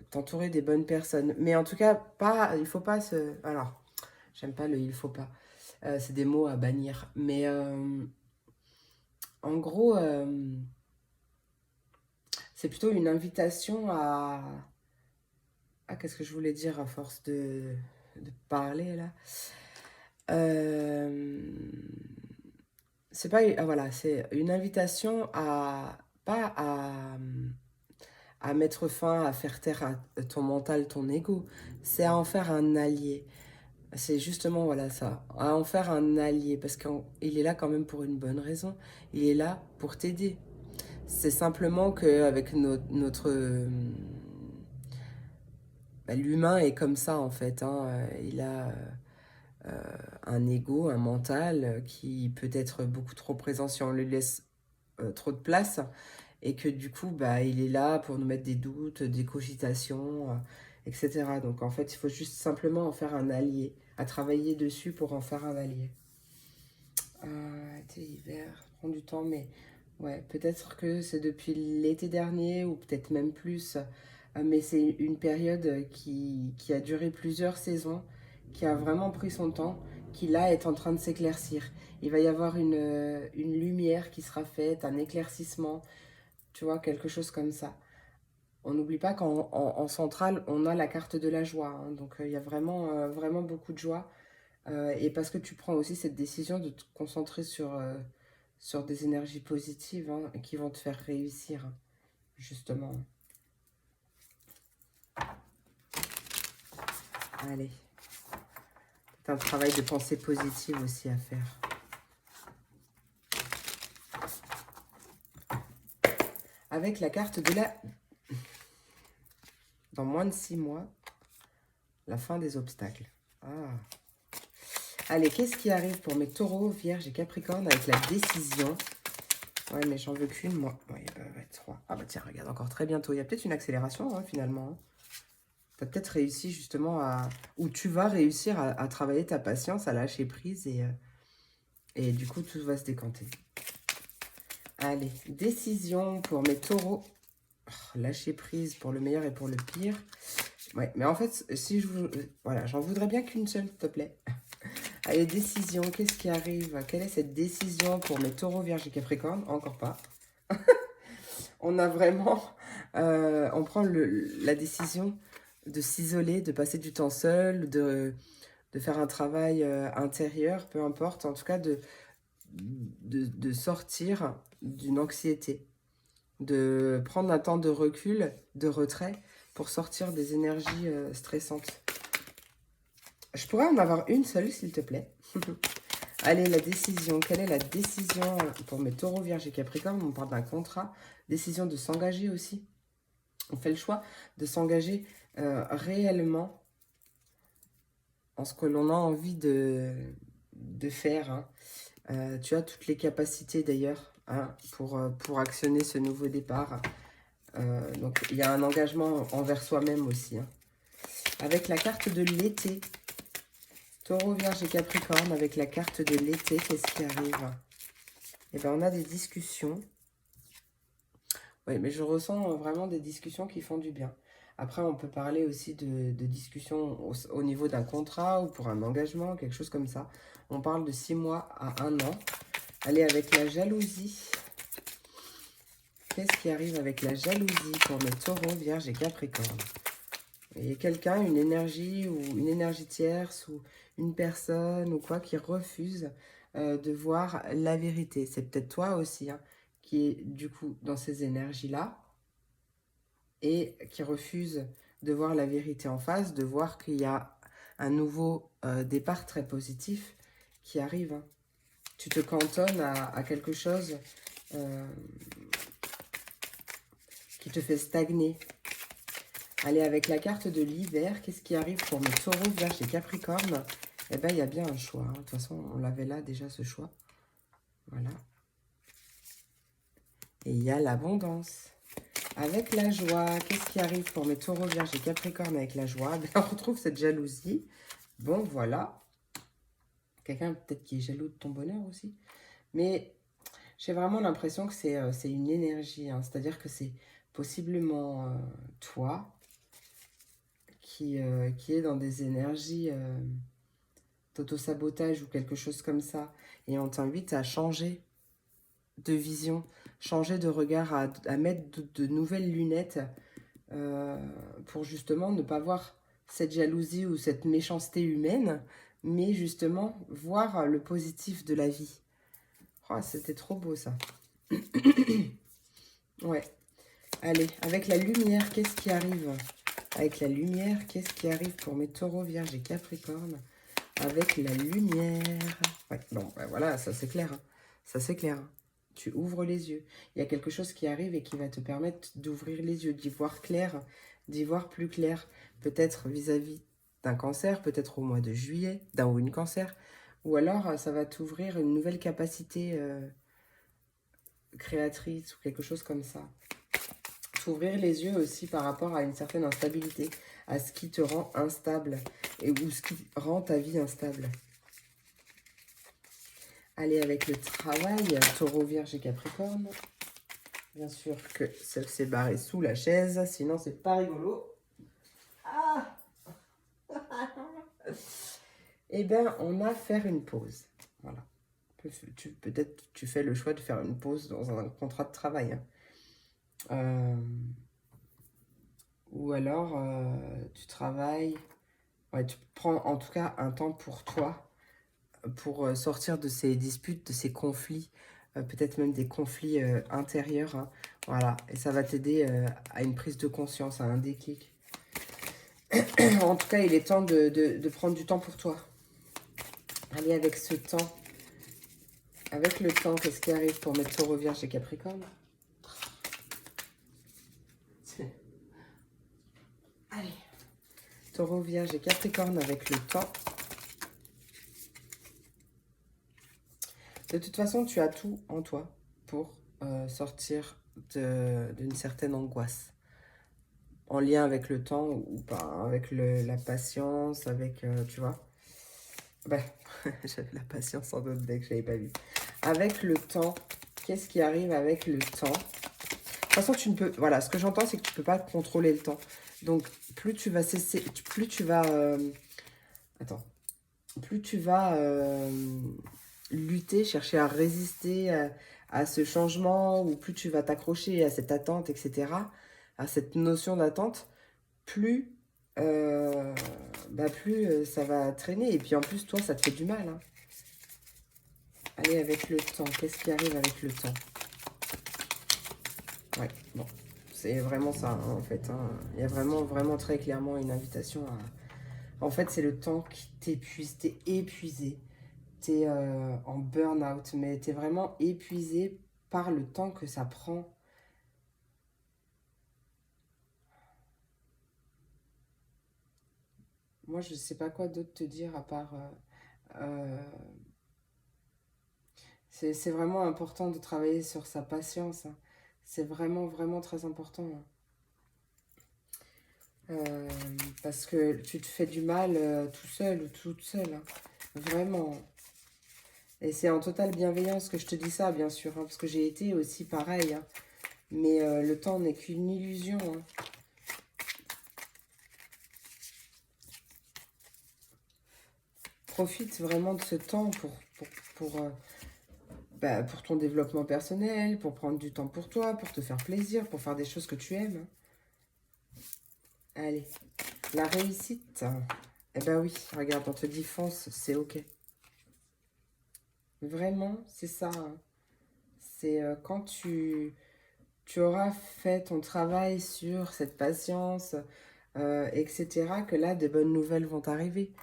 T'entourer des bonnes personnes. Mais en tout cas, pas, il faut pas se... Alors, j'aime pas le il faut pas. C'est des mots à bannir. Mais en gros, c'est plutôt une invitation à... Ah, qu'est-ce que je voulais dire à force de parler là C'est pas... ah, voilà, c'est une invitation à... Pas à mettre fin, à faire taire à ton mental, ton ego. C'est à en faire un allié. C'est justement, voilà ça, à en faire un allié, parce qu'il est là quand même pour une bonne raison. Il est là pour t'aider. C'est simplement qu'avec notre... bah, l'humain est comme ça, en fait. Hein. Il a un ego, un mental qui peut être beaucoup trop présent si on lui laisse trop de place. Et que du coup, bah, il est là pour nous mettre des doutes, des cogitations, etc. Donc en fait, il faut juste simplement en faire un allié, à travailler dessus pour en faire un allié. Été, hiver, ça prend du temps, mais ouais, peut-être que c'est depuis l'été dernier ou peut-être même plus. Mais c'est une période qui a duré plusieurs saisons, qui a vraiment pris son temps, qui là est en train de s'éclaircir. Il va y avoir une lumière qui sera faite, un éclaircissement, tu vois, quelque chose comme ça. On n'oublie pas qu'en centrale, on a la carte de la joie. Hein. Donc, il y a vraiment, vraiment beaucoup de joie. Et parce que tu prends aussi cette décision de te concentrer sur des énergies positives hein, qui vont te faire réussir, hein, justement. Allez. C'est un travail de pensée positive aussi à faire. Avec la carte de la... Dans moins de 6 mois, la fin des obstacles. Ah. Allez, qu'est-ce qui arrive pour mes taureaux, vierges et capricornes avec la décision? Ouais, mais j'en veux qu'une, moi. Ouais, ouais, 3. Ah bah tiens, regarde, encore très bientôt. Il y a peut-être une accélération, hein, finalement. Hein. Tu as peut-être réussi justement à... Ou tu vas réussir à travailler ta patience, à lâcher prise et du coup, tout va se décanter. Allez, décision pour mes taureaux. Oh, lâcher prise pour le meilleur et pour le pire. Ouais, mais en fait, si je vous... Voilà, j'en voudrais bien qu'une seule, s'il te plaît. Allez, décision, qu'est-ce qui arrive? Quelle est cette décision pour mes taureaux, vierges et capricornes? Encore pas. On a vraiment... on prend la décision de s'isoler, de passer du temps seul, de faire un travail intérieur, peu importe. En tout cas, de sortir d'une anxiété. De prendre un temps de recul, de retrait, pour sortir des énergies stressantes. Je pourrais en avoir une seule, s'il te plaît. Allez, la décision. Quelle est la décision pour mes taureaux, vierges et capricornes? On parle d'un contrat. Décision de s'engager aussi. On fait le choix de s'engager réellement en ce que l'on a envie de faire. Hein. Tu as toutes les capacités d'ailleurs hein, pour actionner ce nouveau départ. Donc, il y a un engagement envers soi-même aussi. Hein. Avec la carte de l'été, Taureau, Vierge et Capricorne, avec la carte de l'été, qu'est-ce qui arrive? Eh bien, on a des discussions. Oui, mais je ressens vraiment des discussions qui font du bien. Après, on peut parler aussi de discussions au niveau d'un contrat ou pour un engagement, quelque chose comme ça. On parle de 6 mois à 1 an. Allez, avec la jalousie. Qu'est-ce qui arrive avec la jalousie pour mes taureaux, vierges et capricornes? Il y a quelqu'un, une énergie ou une énergie tierce ou une personne ou quoi qui refuse de voir la vérité. C'est peut-être toi aussi hein, qui est du coup dans ces énergies-là et qui refuse de voir la vérité en face, de voir qu'il y a un nouveau départ très positif qui arrive. Hein. Tu te cantonnes à quelque chose qui te fait stagner. Allez, avec la carte de l'hiver, qu'est-ce qui arrive pour mes taureaux, vierges et capricornes? Eh bien, il y a bien un choix. Hein. De toute façon, on l'avait là déjà, ce choix. Voilà. Et il y a l'abondance. Avec la joie, qu'est-ce qui arrive pour mes taureaux, vierges et capricornes avec la joie? On retrouve cette jalousie. Bon, voilà. Quelqu'un peut-être qui est jaloux de ton bonheur aussi. Mais j'ai vraiment l'impression que c'est une énergie. Hein. C'est-à-dire que c'est possiblement toi qui est dans des énergies d'auto-sabotage ou quelque chose comme ça. Et on t'invite à changer de vision, changer de regard, à mettre de nouvelles lunettes pour justement ne pas voir cette jalousie ou cette méchanceté humaine, mais justement voir le positif de la vie. Oh, c'était trop beau ça. Ouais. Allez, avec la lumière, qu'est-ce qui arrive? Avec la lumière, qu'est-ce qui arrive pour mes taureaux, vierges et capricornes? Avec la lumière. Ouais, bon, ben voilà, ça c'est clair. Hein. Ça c'est clair. Hein. Tu ouvres les yeux. Il y a quelque chose qui arrive et qui va te permettre d'ouvrir les yeux, d'y voir clair, d'y voir plus clair. Peut-être vis-à-vis d'un cancer, peut-être au mois de juillet, d'un ou une cancer. Ou alors, ça va t'ouvrir une nouvelle capacité créatrice ou quelque chose comme ça. T'ouvrir les yeux aussi par rapport à une certaine instabilité, à ce qui te rend instable ou ce qui rend ta vie instable. Allez, avec le travail, taureau, vierge et capricorne. Bien sûr que ça s'est barré sous la chaise, sinon c'est pas rigolo. Ah Eh bien, on a faire une pause. Voilà. Peut-être tu fais le choix de faire une pause dans un contrat de travail. Hein. Ou alors, tu travailles... Ouais, tu prends en tout cas un temps pour toi, pour sortir de ces disputes, de ces conflits, peut-être même des conflits intérieurs. Hein. Voilà, et ça va t'aider à une prise de conscience, à un déclic. En tout cas, il est temps de prendre du temps pour toi. Allez, avec ce temps, avec le temps, qu'est-ce qui arrive pour mes taureaux, vierges et capricornes? Allez, taureau, vierge et capricorne avec le temps. De toute façon, tu as tout en toi pour sortir d'une certaine angoisse. En lien avec le temps ou pas, hein, avec la patience, avec, tu vois. Ben, j'avais la patience en d'autres decks, je n'avais pas vu. Avec le temps, qu'est-ce qui arrive avec le temps? De toute façon, tu ne peux... Voilà, ce que j'entends, c'est que tu ne peux pas contrôler le temps. Donc, plus tu vas cesser... Plus tu vas... attends. Plus tu vas lutter, chercher à résister à ce changement, ou plus tu vas t'accrocher à cette attente, etc., à cette notion d'attente, plus, plus ça va traîner. Et puis en plus, toi, ça te fait du mal. Hein. Allez, avec le temps, qu'est-ce qui arrive avec le temps? Ouais, bon, c'est vraiment ça, hein, en fait. Hein. Il y a vraiment, vraiment très clairement une invitation à... En fait, c'est le temps qui t'épuise, t'es épuisé. T'es en burn-out, mais t'es vraiment épuisé par le temps que ça prend. Moi, je ne sais pas quoi d'autre te dire à part... c'est vraiment important de travailler sur sa patience. Hein. C'est vraiment, vraiment très important. Hein. Euh, Parce que tu te fais du mal tout seul ou toute seule. Hein. Vraiment. Et c'est en totale bienveillance que je te dis ça, bien sûr. Hein, parce que j'ai été aussi pareil. Hein. Mais le temps n'est qu'une illusion. Hein. Profite vraiment de ce temps pour ton développement personnel, pour prendre du temps pour toi, pour te faire plaisir, pour faire des choses que tu aimes. Allez, la réussite. Eh ben oui, regarde, on te dit fonce, c'est ok. Vraiment, c'est ça. Hein. C'est quand tu auras fait ton travail sur cette patience, etc., que là, de bonnes nouvelles vont arriver.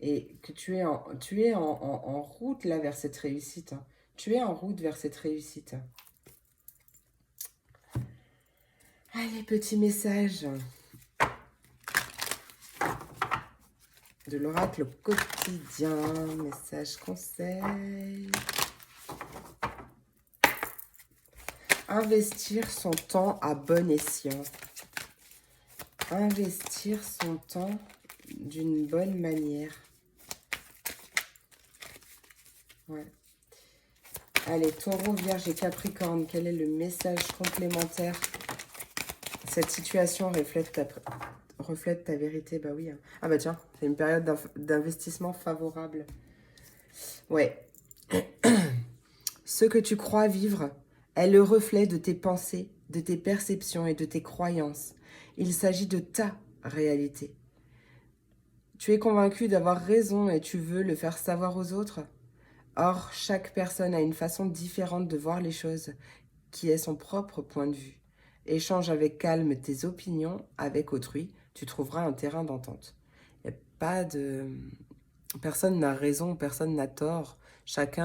Et que tu es en route là vers cette réussite. Hein. Tu es en route vers cette réussite. Allez, petit message de l'oracle quotidien. Message conseil. Investir son temps à bon escient. Investir son temps d'une bonne manière. Ouais. Allez, Taureau, Vierge et Capricorne, quel est le message complémentaire? Cette situation reflète ta vérité, bah oui. Hein. Ah bah tiens, c'est une période d'investissement favorable. Ouais. Ce que tu crois vivre est le reflet de tes pensées, de tes perceptions et de tes croyances. Il s'agit de ta réalité. Tu es convaincu d'avoir raison et tu veux le faire savoir aux autres. Or, chaque personne a une façon différente de voir les choses, qui est son propre point de vue. Échange avec calme tes opinions avec autrui, tu trouveras un terrain d'entente. Il n'y a pas de... Personne n'a raison, personne n'a tort. Chaque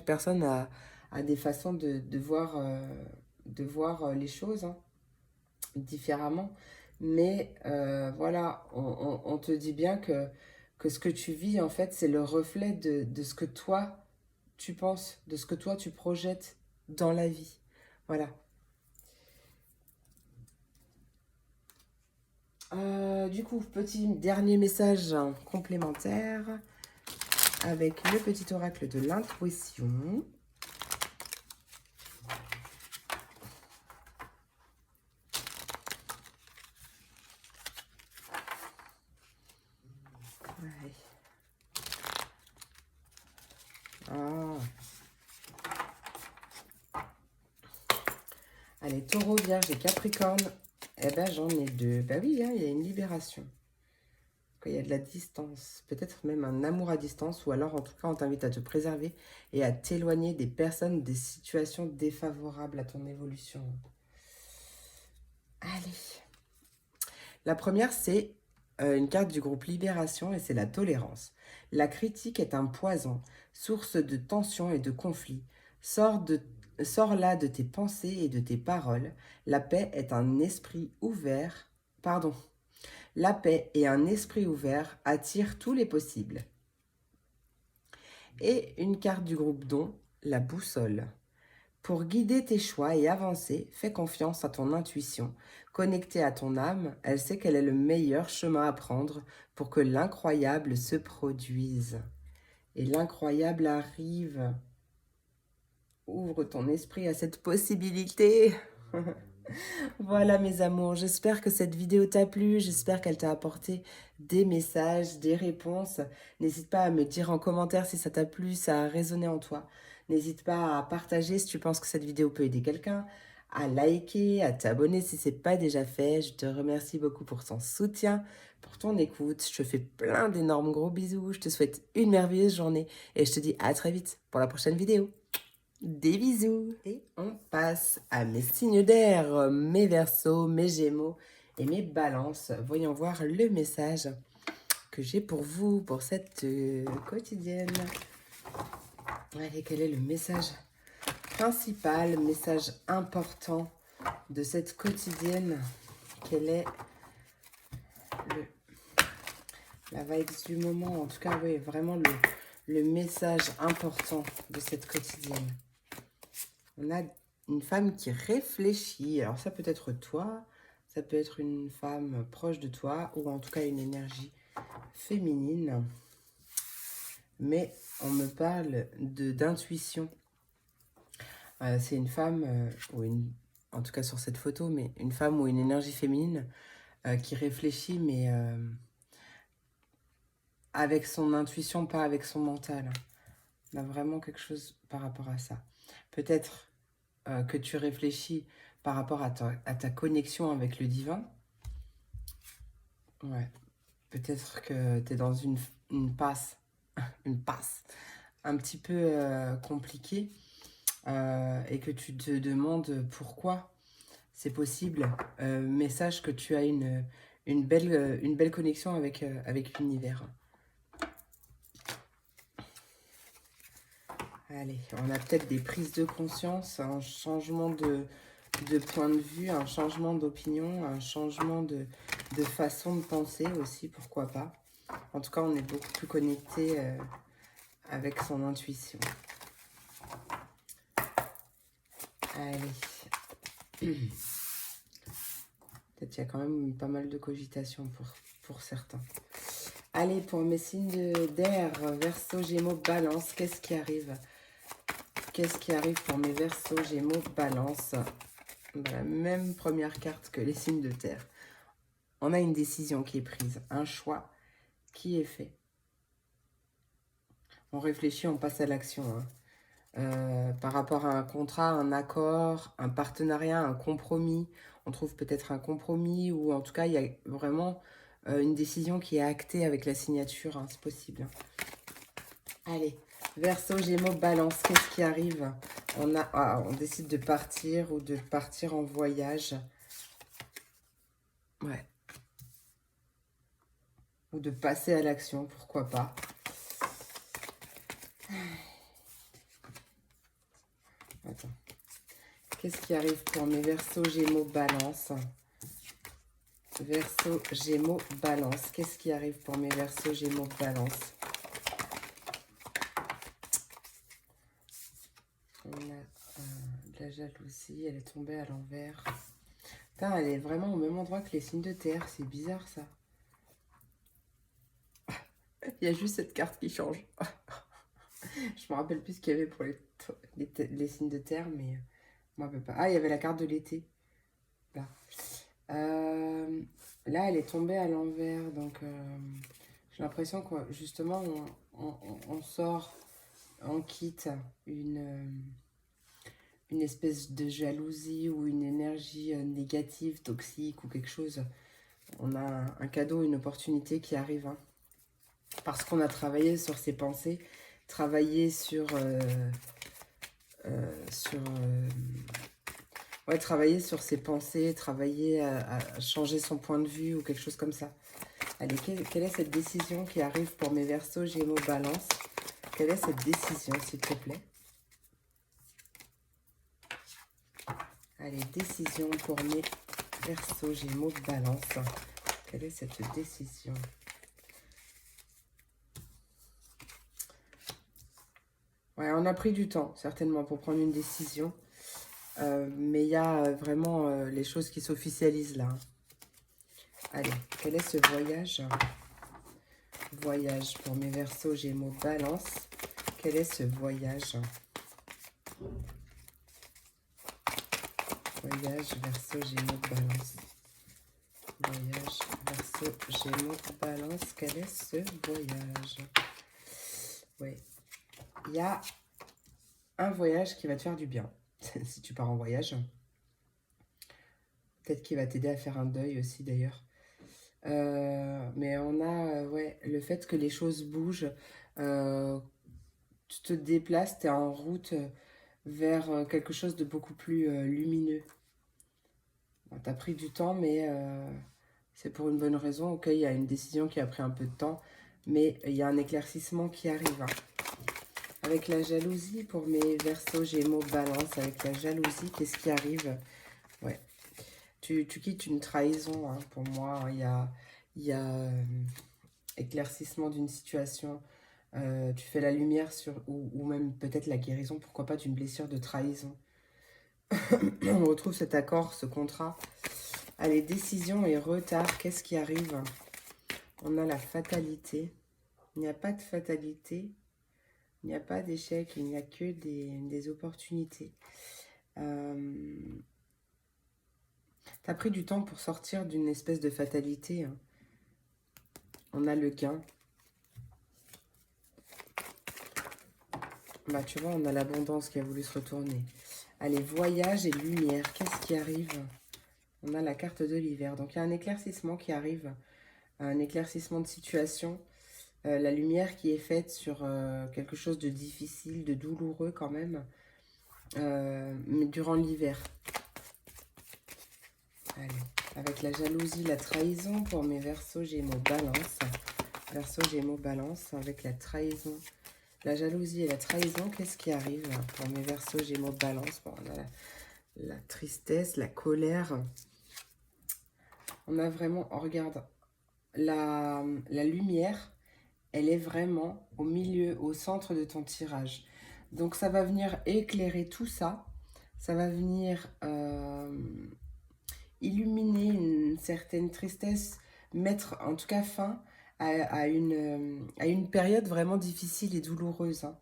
personne a des façons de voir les choses hein, différemment. Mais voilà, on te dit bien que ce que tu vis, en fait, c'est le reflet de ce que toi, tu penses, de ce que toi, tu projettes dans la vie. Voilà. Du coup, petit dernier message complémentaire avec le petit oracle de l'intuition. Ouais. Ah. Allez, Taureau, Vierge et Capricorne. Eh ben, j'en ai deux. Bah oui, hein, il y a une libération. Il y a de la distance, peut-être même un amour à distance, ou alors en tout cas on t'invite à te préserver et à t'éloigner des personnes, des situations défavorables à ton évolution. Allez. La première, c'est une carte du groupe Libération et c'est la tolérance. La critique est un poison, source de tension et de conflit. Sors là de tes pensées et de tes paroles. La paix est un esprit ouvert. Pardon. La paix et un esprit ouvert attirent tous les possibles. Et une carte du groupe Don. la boussole. Pour guider tes choix et avancer, fais confiance à ton intuition. Connectée à ton âme, elle sait quel est le meilleur chemin à prendre pour que l'incroyable se produise. Et l'incroyable arrive. Ouvre ton esprit à cette possibilité. Voilà mes amours, j'espère que cette vidéo t'a plu, j'espère qu'elle t'a apporté des messages, des réponses. N'hésite pas à me dire en commentaire si ça t'a plu, ça a résonné en toi. N'hésite pas à partager si tu penses que cette vidéo peut aider quelqu'un, à liker, à t'abonner si ce n'est pas déjà fait. Je te remercie beaucoup pour ton soutien, pour ton écoute. Je te fais plein d'énormes gros bisous, je te souhaite une merveilleuse journée et je te dis à très vite pour la prochaine vidéo. Des bisous. Et on passe à mes signes d'air, mes Verseaux, mes Gémeaux et mes Balances. Voyons voir le message que j'ai pour vous, pour cette quotidienne. Allez, quel est le message principal, message important de cette quotidienne? Quel est la vibe du moment? En tout cas, oui, vraiment le message important de cette quotidienne. On a une femme qui réfléchit. Alors ça peut être toi, ça peut être une femme proche de toi, ou en tout cas une énergie féminine. Mais on me parle d'intuition. C'est une femme, en tout cas sur cette photo, mais une femme ou une énergie féminine qui réfléchit, mais avec son intuition, pas avec son mental. On a vraiment quelque chose par rapport à ça. Peut-être que tu réfléchis par rapport à ta connexion avec le divin. Ouais. Peut-être que tu es dans une passe, un petit peu compliquée et que tu te demandes pourquoi c'est possible. Mais sache que tu as une belle connexion avec l'univers. Allez, on a peut-être des prises de conscience, un changement de point de vue, un changement d'opinion, un changement de façon de penser aussi, pourquoi pas. En tout cas, on est beaucoup plus connecté avec son intuition. Allez. Peut-être qu'il y a quand même pas mal de cogitation pour certains. Allez, pour mes signes d'air, Verseau, Gémeaux, Balance, qu'est-ce qui arrive? Qu'est-ce qui arrive pour mes Verseaux, Gémeaux, Balance? La même première carte que les signes de terre. On a une décision qui est prise, un choix qui est fait. On réfléchit, on passe à l'action. Par rapport à un contrat, un accord, un partenariat, un compromis. On trouve peut-être un compromis ou en tout cas, il y a vraiment une décision qui est actée avec la signature. Hein, c'est possible. Allez, Verseau, Gémeaux, Balance, qu'est-ce qui arrive? On décide de partir ou de partir en voyage. Ouais. Ou de passer à l'action, pourquoi pas. Attends. Qu'est-ce qui arrive pour mes Verseaux, Gémeaux, Balance? Verseau, Gémeaux, Balance. Qu'est-ce qui arrive pour mes Verseaux, Gémeaux, Balance? On a de la jalousie, elle est tombée à l'envers. Putain, elle est vraiment au même endroit que les signes de terre, c'est bizarre ça. Il y a juste cette carte qui change. Je me rappelle plus ce qu'il y avait pour les signes de terre, mais je me rappelle pas. Ah, il y avait la carte de l'été. Là. Là, elle est tombée à l'envers, donc j'ai l'impression que justement, on sort, on quitte une espèce de jalousie ou une énergie négative, toxique ou quelque chose. On a un cadeau, une opportunité qui arrive. Hein, parce qu'on a travaillé sur ses pensées, travaillé ouais, travailler sur ses pensées, travailler à changer son point de vue ou quelque chose comme ça. Allez, quelle est cette décision qui arrive pour mes Verseaux, Gémeaux, Balance? Quelle est cette décision, s'il te plaît? Allez, décision pour mes Verseaux, Gémeaux, Balance. Quelle est cette décision? Ouais, on a pris du temps, certainement, pour prendre une décision. Mais il y a vraiment les choses qui s'officialisent là. Allez, quel est ce voyage? Voyage pour mes Verseaux, Gémeaux, Balance. Quel est ce voyage? Voyage, Verseau, Gémeaux, Balance. Voyage, Verseau, Gémeaux, Balance. Quel est ce voyage? Oui. Il y a un voyage qui va te faire du bien. Si tu pars en voyage. Peut-être qu'il va t'aider à faire un deuil aussi d'ailleurs. Mais on a ouais, le fait que les choses bougent. Tu te déplaces, tu es en route vers quelque chose de beaucoup plus lumineux. Bon, tu as pris du temps, mais c'est pour une bonne raison. Ok, il y a une décision qui a pris un peu de temps, mais il y a un éclaircissement qui arrive. Avec la jalousie, pour mes Verseaux, Gémeaux, Balance, avec la jalousie, qu'est-ce qui arrive? Ouais. Tu quittes une trahison, hein, pour moi. Il y a éclaircissement d'une situation. Tu fais la lumière sur, ou même peut-être la guérison, pourquoi pas, d'une blessure de trahison. On retrouve cet accord, ce contrat. Allez, décision et retard, qu'est-ce qui arrive? On a la fatalité. Il n'y a pas de fatalité. Il n'y a pas d'échec. Il n'y a que des opportunités. Tu as pris du temps pour sortir d'une espèce de fatalité. Hein. On a le gain. Bah, tu vois, on a l'abondance qui a voulu se retourner. Allez, voyage et lumière, qu'est-ce qui arrive? On a la carte de l'hiver. Donc, il y a un éclaircissement qui arrive. Un éclaircissement de situation. La lumière qui est faite sur quelque chose de difficile, de douloureux quand même. Mais durant l'hiver. Allez, avec la jalousie, la trahison pour mes Verseaux, Gémeaux, Balance. Verseaux, Gémeaux, Balance, avec la trahison. La jalousie et la trahison, qu'est-ce qui arrive pour mes Verseaux, Gémeaux, Balance? Bon, on a la tristesse, la colère. On a vraiment, oh, regarde, la lumière, elle est vraiment au milieu, au centre de ton tirage. Donc ça va venir éclairer tout ça. Ça va venir illuminer une certaine tristesse, mettre en tout cas fin à une période vraiment difficile et douloureuse. Hein.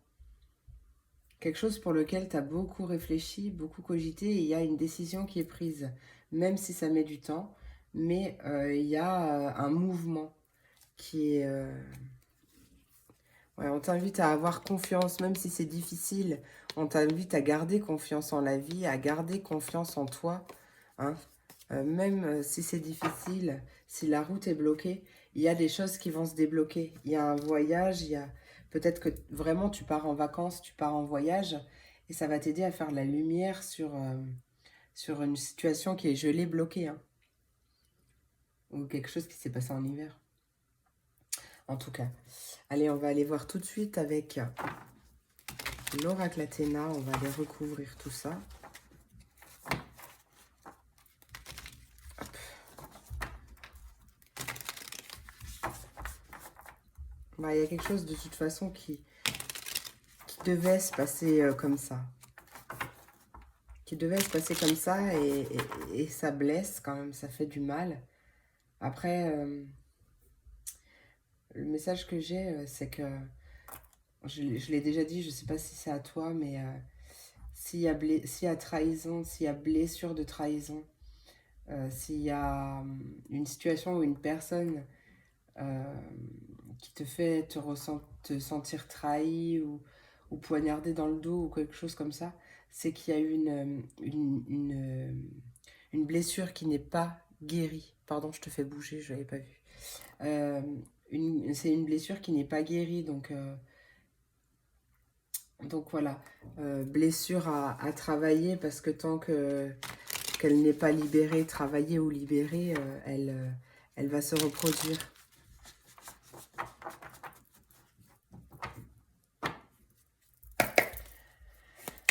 Quelque chose pour lequel tu as beaucoup réfléchi, beaucoup cogité, et il y a une décision qui est prise, même si ça met du temps, mais il y a un mouvement qui est... Ouais, on t'invite à avoir confiance, même si c'est difficile, on t'invite à garder confiance en la vie, à garder confiance en toi, hein. Même si c'est difficile, si la route est bloquée, il y a des choses qui vont se débloquer. Il y a un voyage, il y a peut-être que vraiment tu pars en vacances, tu pars en voyage, et ça va t'aider à faire la lumière sur une situation qui est gelée, bloquée, hein, ou quelque chose qui s'est passé en hiver. En tout cas, allez, on va aller voir tout de suite avec l'oracle Athéna. On va aller recouvrir tout ça. Bah, il y a quelque chose de toute façon qui devait se passer comme ça. Qui devait se passer comme ça et ça blesse quand même, ça fait du mal. Après, le message que j'ai, c'est que, je l'ai déjà dit, je ne sais pas si c'est à toi, mais s'il y a trahison, s'il y a blessure de trahison, s'il y a une situation ou une personne qui te fait te sentir trahi ou poignardé dans le dos ou quelque chose comme ça, c'est qu'il y a eu une blessure qui n'est pas guérie. Pardon, je te fais bouger, je ne l'avais pas vu. C'est une blessure qui n'est pas guérie, donc voilà. Blessure à travailler, parce que tant qu'elle n'est pas libérée, travaillée ou libérée, elle va se reproduire.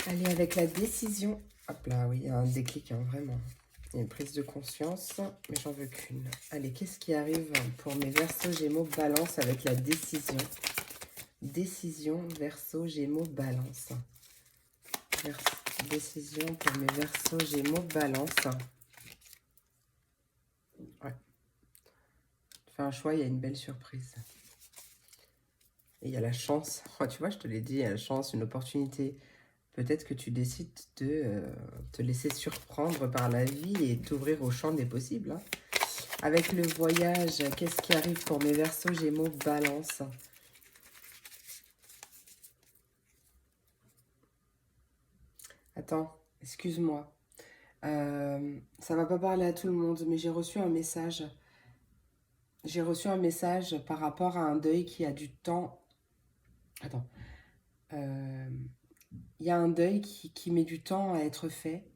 Allez, avec la décision. Hop là, oui, il y a un déclic, hein, vraiment. Il y a une prise de conscience, mais j'en veux qu'une. Allez, qu'est-ce qui arrive pour mes Verseaux, Gémeaux, Balance avec la décision? Décision, Verseau, Gémeaux, Balance. Décision pour mes Verseaux, Gémeaux, Balance. Ouais. Tu fais un choix, il y a une belle surprise. Et il y a la chance. Oh, tu vois, je te l'ai dit, il y a la chance, une opportunité. Peut-être que tu décides de te laisser surprendre par la vie et t'ouvrir au champ des possibles. Hein. Avec le voyage, qu'est-ce qui arrive pour mes Verseaux, Gémeaux, Balance? Attends, excuse-moi. Ça va pas parler à tout le monde, mais j'ai reçu un message. J'ai reçu un message par rapport à un deuil qui a du temps. Attends. Euh, Il y a un deuil qui met du temps à être fait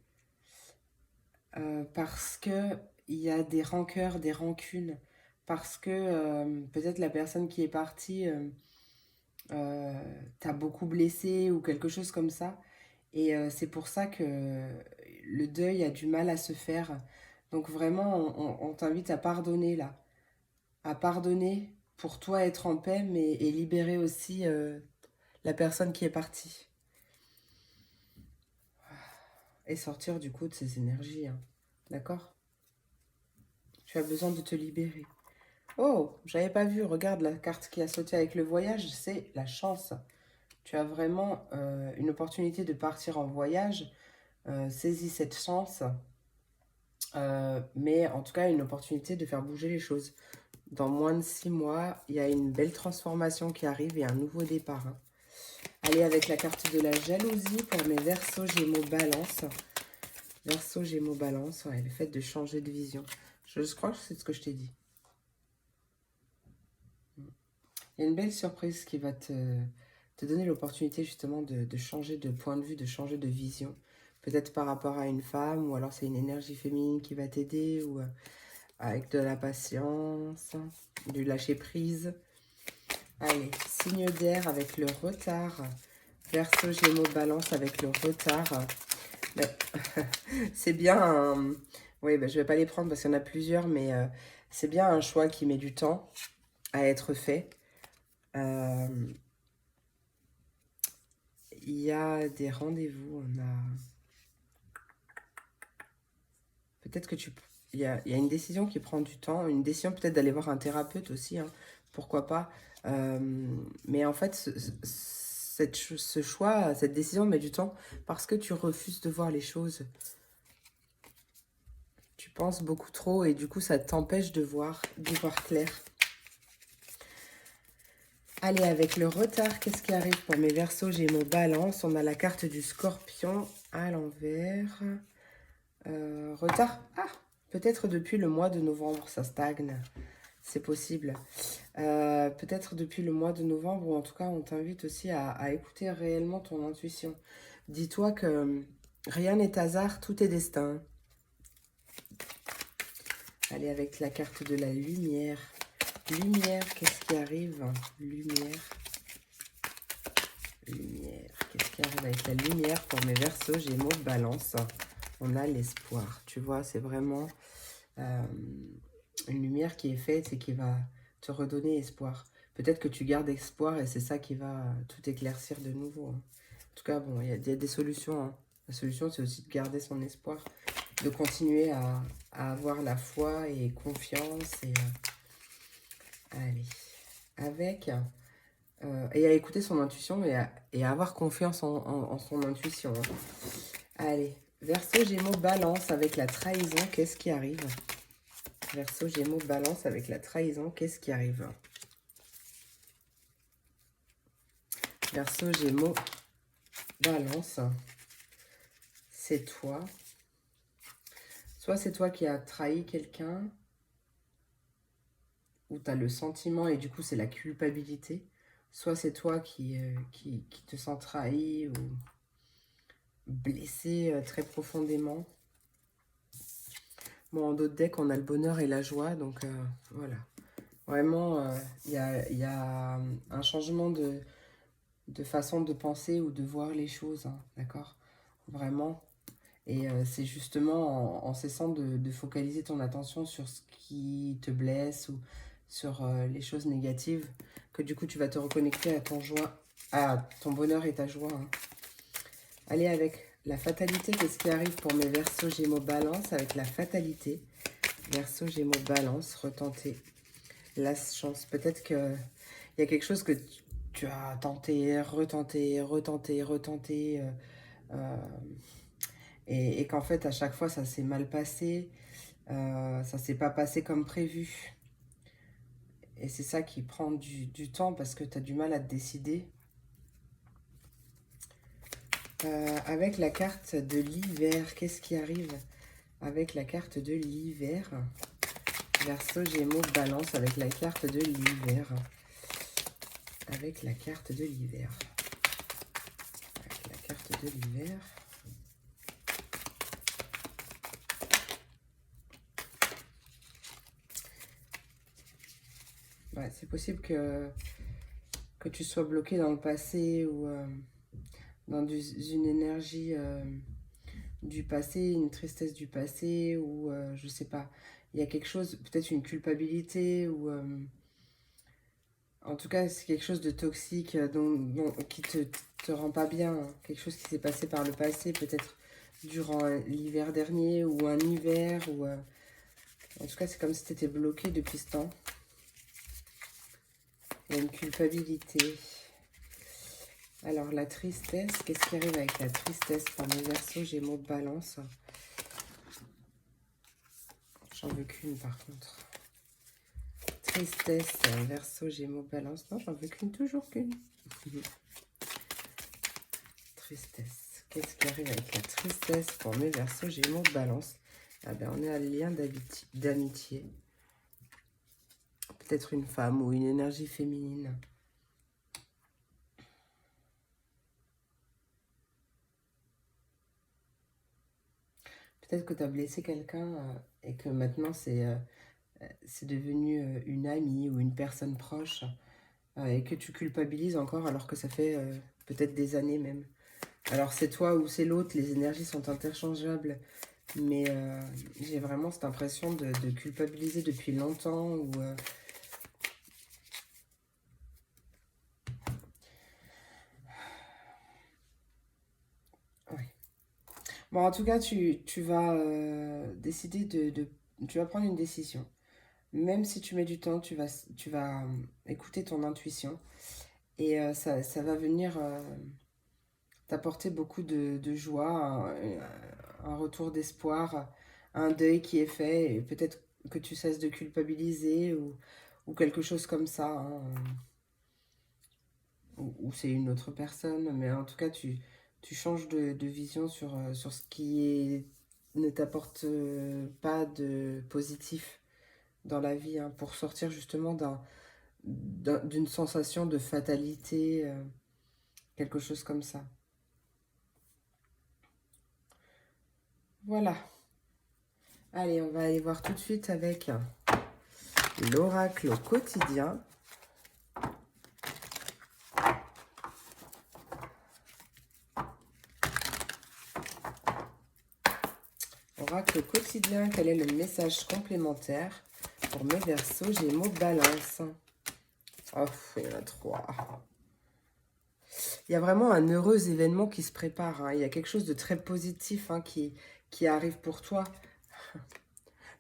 parce que il y a des rancœurs, des rancunes. Parce que peut-être la personne qui est partie t'a beaucoup blessé ou quelque chose comme ça. Et c'est pour ça que le deuil a du mal à se faire. Donc vraiment, on t'invite à pardonner là. À pardonner pour toi être en paix, mais et libérer aussi la personne qui est partie. Et sortir du coup de ces énergies. Hein. D'accord? Tu as besoin de te libérer. Oh, j'avais pas vu. Regarde la carte qui a sauté avec le voyage, c'est la chance. Tu as vraiment une opportunité de partir en voyage. Saisis cette chance. Mais en tout cas, une opportunité de faire bouger les choses. Dans moins de 6 mois, il y a une belle transformation qui arrive et un nouveau départ. Hein. Allez, avec la carte de la jalousie pour mes Verseaux, Gémeaux, Balance. Verseau, Gémeaux, Balance, ouais, le fait de changer de vision. Je crois que c'est ce que je t'ai dit. Il y a une belle surprise qui va te donner l'opportunité justement de changer de point de vue, de changer de vision. Peut-être par rapport à une femme, ou alors c'est une énergie féminine qui va t'aider, ou avec de la patience, du lâcher prise. Allez, signe d'air avec le retard. Verseau, Gémeaux, Balance avec le retard. C'est bien un... Oui, je vais pas les prendre parce qu'il y en a plusieurs, mais c'est bien un choix qui met du temps à être fait. Il y a des rendez-vous, on a... Peut-être que tu... Il y a une décision qui prend du temps, une décision peut-être d'aller voir un thérapeute aussi, hein, pourquoi pas. Mais en fait, ce choix, cette décision met du temps parce que tu refuses de voir les choses. Tu penses beaucoup trop et du coup, ça t'empêche d'y voir clair. Allez, avec le retard, qu'est-ce qui arrive pour mes Verseaux, Gémeaux, Balance? On a la carte du Scorpion à l'envers. Retard? Ah, peut-être depuis le mois de novembre, ça stagne. C'est possible. Peut-être depuis le mois de novembre, ou en tout cas, on t'invite aussi à écouter réellement ton intuition. Dis-toi que rien n'est hasard, tout est destin. Allez, avec la carte de la lumière. Lumière, qu'est-ce qui arrive? Lumière. Lumière, qu'est-ce qui arrive avec la lumière pour mes Verseaux, Gémeaux, Balance? On a l'espoir. Tu vois, c'est vraiment une lumière qui est faite et qui va te redonner espoir. Peut-être que tu gardes espoir et c'est ça qui va tout éclaircir de nouveau. Hein. En tout cas, bon, il y a des solutions. Hein. La solution, c'est aussi de garder son espoir, de continuer à avoir la foi et confiance. Et, allez, avec... et à écouter son intuition et à avoir confiance en son intuition. Hein. Allez, Verseau, Gémeaux, Balance avec la trahison, qu'est-ce qui arrive? Verseau, Gémeaux, Balance avec la trahison, qu'est-ce qui arrive? Verseau, Gémeaux, Balance, c'est toi. Soit c'est toi qui as trahi quelqu'un, ou tu as le sentiment et du coup c'est la culpabilité. Soit c'est toi qui te sens trahi ou blessé très profondément. Bon, en d'autres decks, on a le bonheur et la joie, donc voilà. Vraiment, il y a un changement de façon de penser ou de voir les choses, hein, d'accord? Vraiment. Et c'est justement en cessant de focaliser ton attention sur ce qui te blesse ou sur les choses négatives, que du coup tu vas te reconnecter à ton joie, à ton bonheur et ta joie. Hein. Allez, avec la fatalité, qu'est-ce qui arrive pour mes Verseaux, Gémeaux, Balance? Avec la fatalité, Verseaux, Gémeaux, Balance, retenter la chance. Peut-être qu'il y a quelque chose que tu as tenté, retenté, retenté, retenté, et qu'en fait, à chaque fois, ça s'est mal passé, ça s'est pas passé comme prévu. Et c'est ça qui prend du temps parce que tu as du mal à te décider. Avec la carte de l'hiver, qu'est-ce qui arrive avec la carte de l'hiver? Verseau, Gémeaux, Balance, avec la carte de l'hiver. Avec la carte de l'hiver. Avec la carte de l'hiver. Ouais, c'est possible que tu sois bloqué dans le passé ou dans une énergie du passé, une tristesse du passé, ou je sais pas, il y a quelque chose, peut-être une culpabilité, ou en tout cas c'est quelque chose de toxique qui te rend pas bien, hein. Quelque chose qui s'est passé par le passé, peut-être durant l'hiver dernier, ou un hiver, ou en tout cas c'est comme si tu étais bloqué depuis ce temps. Il y a une culpabilité. Alors, la tristesse, qu'est-ce qui arrive avec la tristesse pour mes Verseaux, Gémeaux, Balance? J'en veux qu'une, par contre. Tristesse, Verseau, Gémeaux, Balance. Non, j'en veux qu'une, toujours qu'une. Tristesse. Qu'est-ce qui arrive avec la tristesse pour mes Verseaux, Gémeaux, Balance? Ah ben, on est à lien d'amitié. Peut-être une femme ou une énergie féminine. Peut-être que tu as blessé quelqu'un et que maintenant c'est devenu une amie ou une personne proche et que tu culpabilises encore alors que ça fait peut-être des années même. Alors c'est toi ou c'est l'autre, les énergies sont interchangeables, mais j'ai vraiment cette impression de culpabiliser depuis longtemps ou ouais. Bon, en tout cas, tu vas décider tu vas prendre une décision. Même si tu mets du temps, tu vas écouter ton intuition et ça va venir t'apporter beaucoup de joie, un retour d'espoir, un deuil qui est fait et peut-être que tu cesses de culpabiliser ou quelque chose comme ça, hein, ou c'est une autre personne, mais en tout cas tu changes de vision sur ce ne t'apporte pas de positif dans la vie, hein, pour sortir justement d'une sensation de fatalité, quelque chose comme ça. Voilà. Allez, on va aller voir tout de suite avec l'oracle au quotidien. Oracle au quotidien, quel est le message complémentaire pour mes Verseaux, Gémeaux, Balance? Oh, il y en a 3. Il y a vraiment un heureux événement qui se prépare, hein. Il y a quelque chose de très positif, hein, qui arrive pour toi.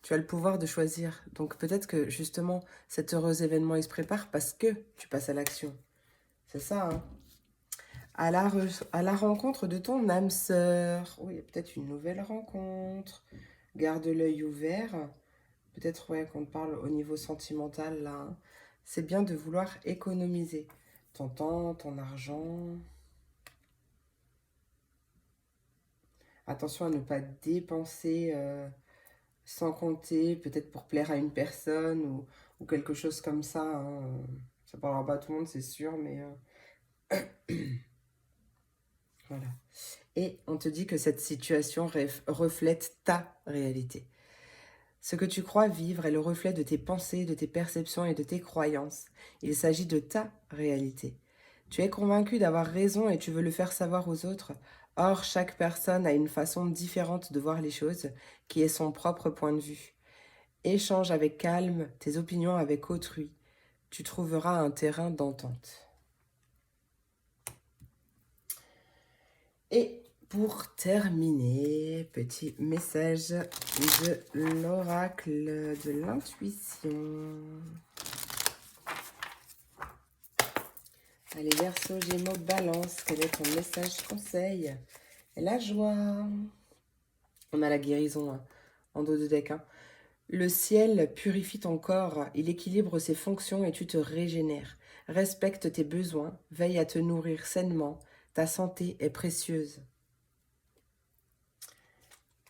Tu as le pouvoir de choisir. Donc peut-être que justement, cet heureux événement, il se prépare parce que tu passes à l'action. C'est ça, hein. À la rencontre de ton âme sœur. Oui, il y a peut-être une nouvelle rencontre. Garde l'œil ouvert. Peut-être ouais, qu'on te parle au niveau sentimental, là, hein. C'est bien de vouloir économiser ton temps, ton argent. Attention à ne pas dépenser sans compter, peut-être pour plaire à une personne ou quelque chose comme ça, hein. Ça parlera pas à tout le monde, c'est sûr, mais voilà. Et on te dit que cette situation reflète ta réalité. Ce que tu crois vivre est le reflet de tes pensées, de tes perceptions et de tes croyances. Il s'agit de ta réalité. Tu es convaincu d'avoir raison et tu veux le faire savoir aux autres. Or, chaque personne a une façon différente de voir les choses, qui est son propre point de vue. Échange avec calme tes opinions avec autrui. Tu trouveras un terrain d'entente. Et pour terminer, petit message de l'oracle de l'intuition. Allez, Verseau, Gémeaux, Balance, quel est ton message conseil? La joie. On a la guérison en dos de deck. Le ciel purifie ton corps, il équilibre ses fonctions et tu te régénères. Respecte tes besoins, veille à te nourrir sainement, ta santé est précieuse.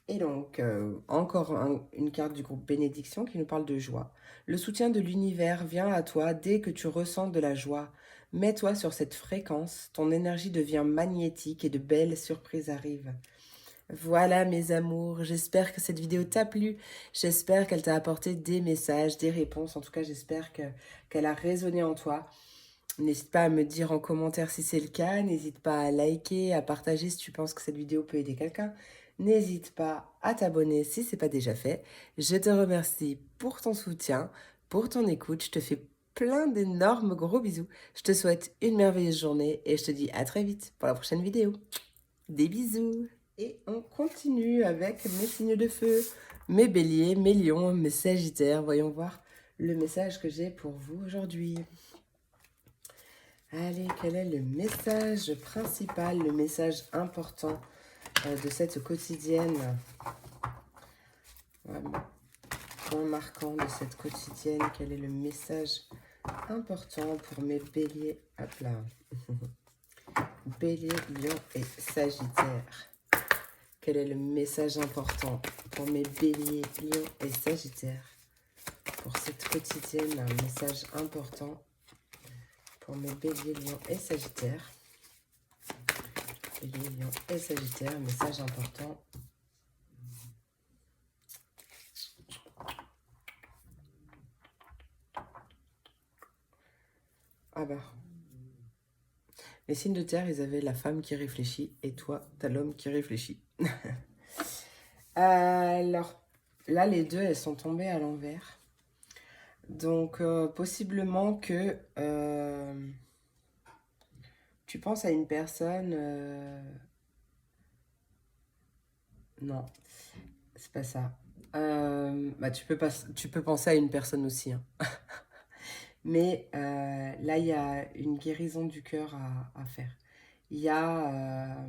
Et donc, encore une carte du groupe Bénédiction qui nous parle de joie. Le soutien de l'univers vient à toi dès que tu ressens de la joie. Mets-toi sur cette fréquence, ton énergie devient magnétique et de belles surprises arrivent. Voilà mes amours, j'espère que cette vidéo t'a plu, j'espère qu'elle t'a apporté des messages, des réponses, en tout cas j'espère qu'elle a résonné en toi. N'hésite pas à me dire en commentaire si c'est le cas, n'hésite pas à liker, à partager si tu penses que cette vidéo peut aider quelqu'un. N'hésite pas à t'abonner si ce n'est pas déjà fait. Je te remercie pour ton soutien, pour ton écoute, je te fais plein d'énormes gros bisous. Je te souhaite une merveilleuse journée et je te dis à très vite pour la prochaine vidéo. Des bisous! Et on continue avec mes signes de feu, mes béliers, mes lions, mes sagittaires. Voyons voir le message que j'ai pour vous aujourd'hui. Allez, quel est le message principal, le message important de cette quotidienne? Vraiment, point marquant de cette quotidienne. Quel est le message important pour mes béliers? Hop là. Bélier, lion et sagittaire. Quel est le message important pour mes béliers, lions et sagittaires? Pour cette quotidienne, un message important pour mes béliers, lions et sagittaires. Bélier, lion et sagittaire, message important. Ah bah. Les signes de terre, ils avaient la femme qui réfléchit et toi, t'as l'homme qui réfléchit. Alors, là, les deux, elles sont tombées à l'envers. Donc, possiblement que tu penses à une personne... Non, c'est pas ça. Bah, tu peux penser à une personne aussi. Hein. Mais là, il y a une guérison du cœur à faire. Il y a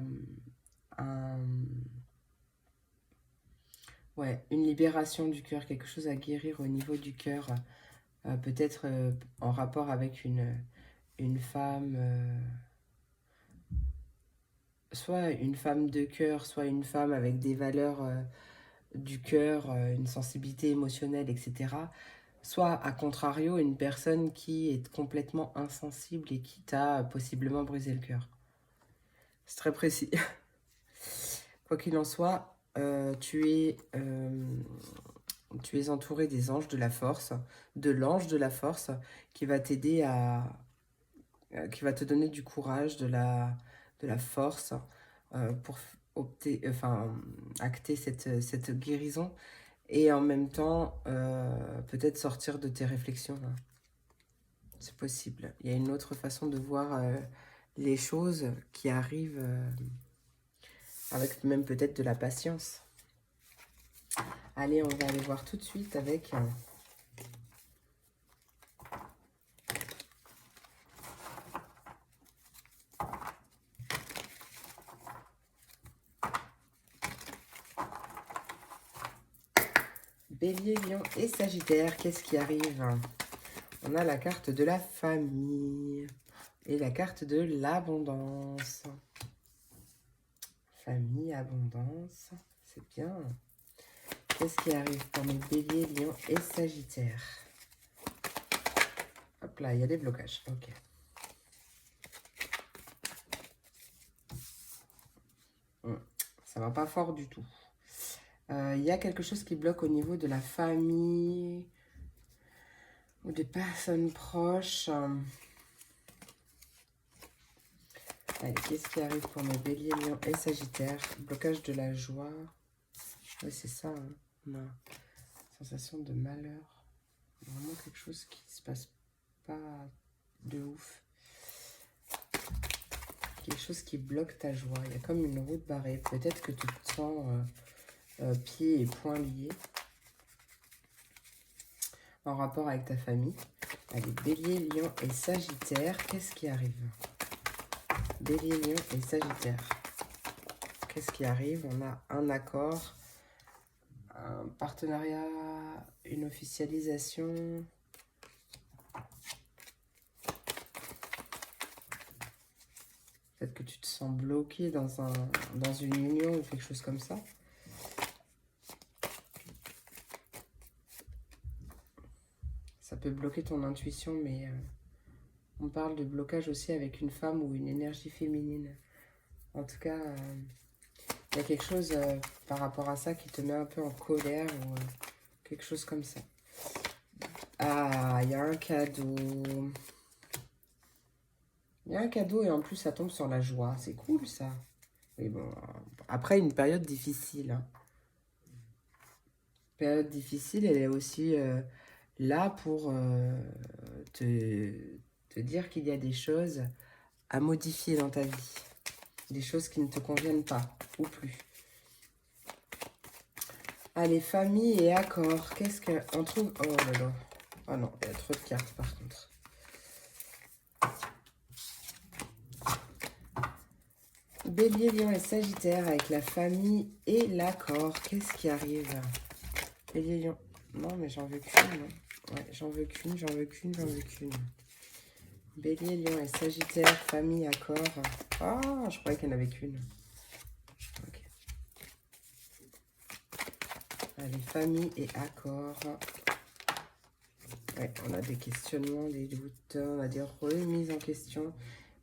une libération du cœur, quelque chose à guérir au niveau du cœur. Peut-être en rapport avec une femme, soit une femme de cœur, soit une femme avec des valeurs du cœur, une sensibilité émotionnelle, etc. Soit, à contrario, une personne qui est complètement insensible et qui t'a possiblement brisé le cœur. C'est très précis. Quoi qu'il en soit, tu es entouré des anges de la force, de l'ange de la force, qui va t'aider qui va te donner du courage, de la force pour acter cette guérison et en même temps peut-être sortir de tes réflexions. C'est possible. Il y a une autre façon de voir les choses qui arrivent avec même peut-être de la patience. Allez, on va aller voir tout de suite avec... Bélier, Lion et Sagittaire, qu'est-ce qui arrive? On a la carte de la famille et la carte de l'abondance. Famille, abondance, c'est bien. Qu'est-ce qui arrive pour mes Béliers, Lion et Sagittaire? Hop là, il y a des blocages, ok. Ça va pas fort du tout. Il y a quelque chose qui bloque au niveau de la famille ou des personnes proches. Allez, qu'est-ce qui arrive pour mes Béliers, Lions et Sagittaires? Blocage de la joie. Oui, c'est ça. Hein. Non. Sensation de malheur. Vraiment quelque chose qui se passe pas de ouf. Quelque chose qui bloque ta joie. Il y a comme une route barrée. Peut-être que tu te sens pieds et poings liés. En rapport avec ta famille. Allez, Bélier, Lion et Sagittaire. Qu'est-ce qui arrive? Bélier, Lion et Sagittaire. Qu'est-ce qui arrive? On a un accord, un partenariat, une officialisation. Peut-être que tu te sens bloqué dans une union ou quelque chose comme ça. Ça peut bloquer ton intuition, mais on parle de blocage aussi avec une femme ou une énergie féminine. En tout cas, il y a quelque chose par rapport à ça qui te met un peu en colère ou quelque chose comme ça. Ah, il y a un cadeau. Il y a un cadeau et en plus ça tombe sur la joie. C'est cool ça. Mais bon, après une période difficile. Hein. Période difficile, elle est aussi là pour te dire qu'il y a des choses à modifier dans ta vie. Des choses qui ne te conviennent pas ou plus. Allez, famille et accord. Qu'est-ce qu'on trouve? Oh là là. Oh non, il y a trop de cartes par contre. Bélier, Lion et Sagittaire avec la famille et l'accord. Qu'est-ce qui arrive? Bélier, Lion. Non, mais j'en veux qu'une. Ouais, j'en veux qu'une, j'en veux qu'une, j'en veux qu'une. Bélier, Lion et Sagittaire, famille, accord. Ah, je croyais qu'il n'y en avait qu'une. Ok. Allez, famille et accord. Ouais, on a des questionnements, des doutes, on a des remises en question.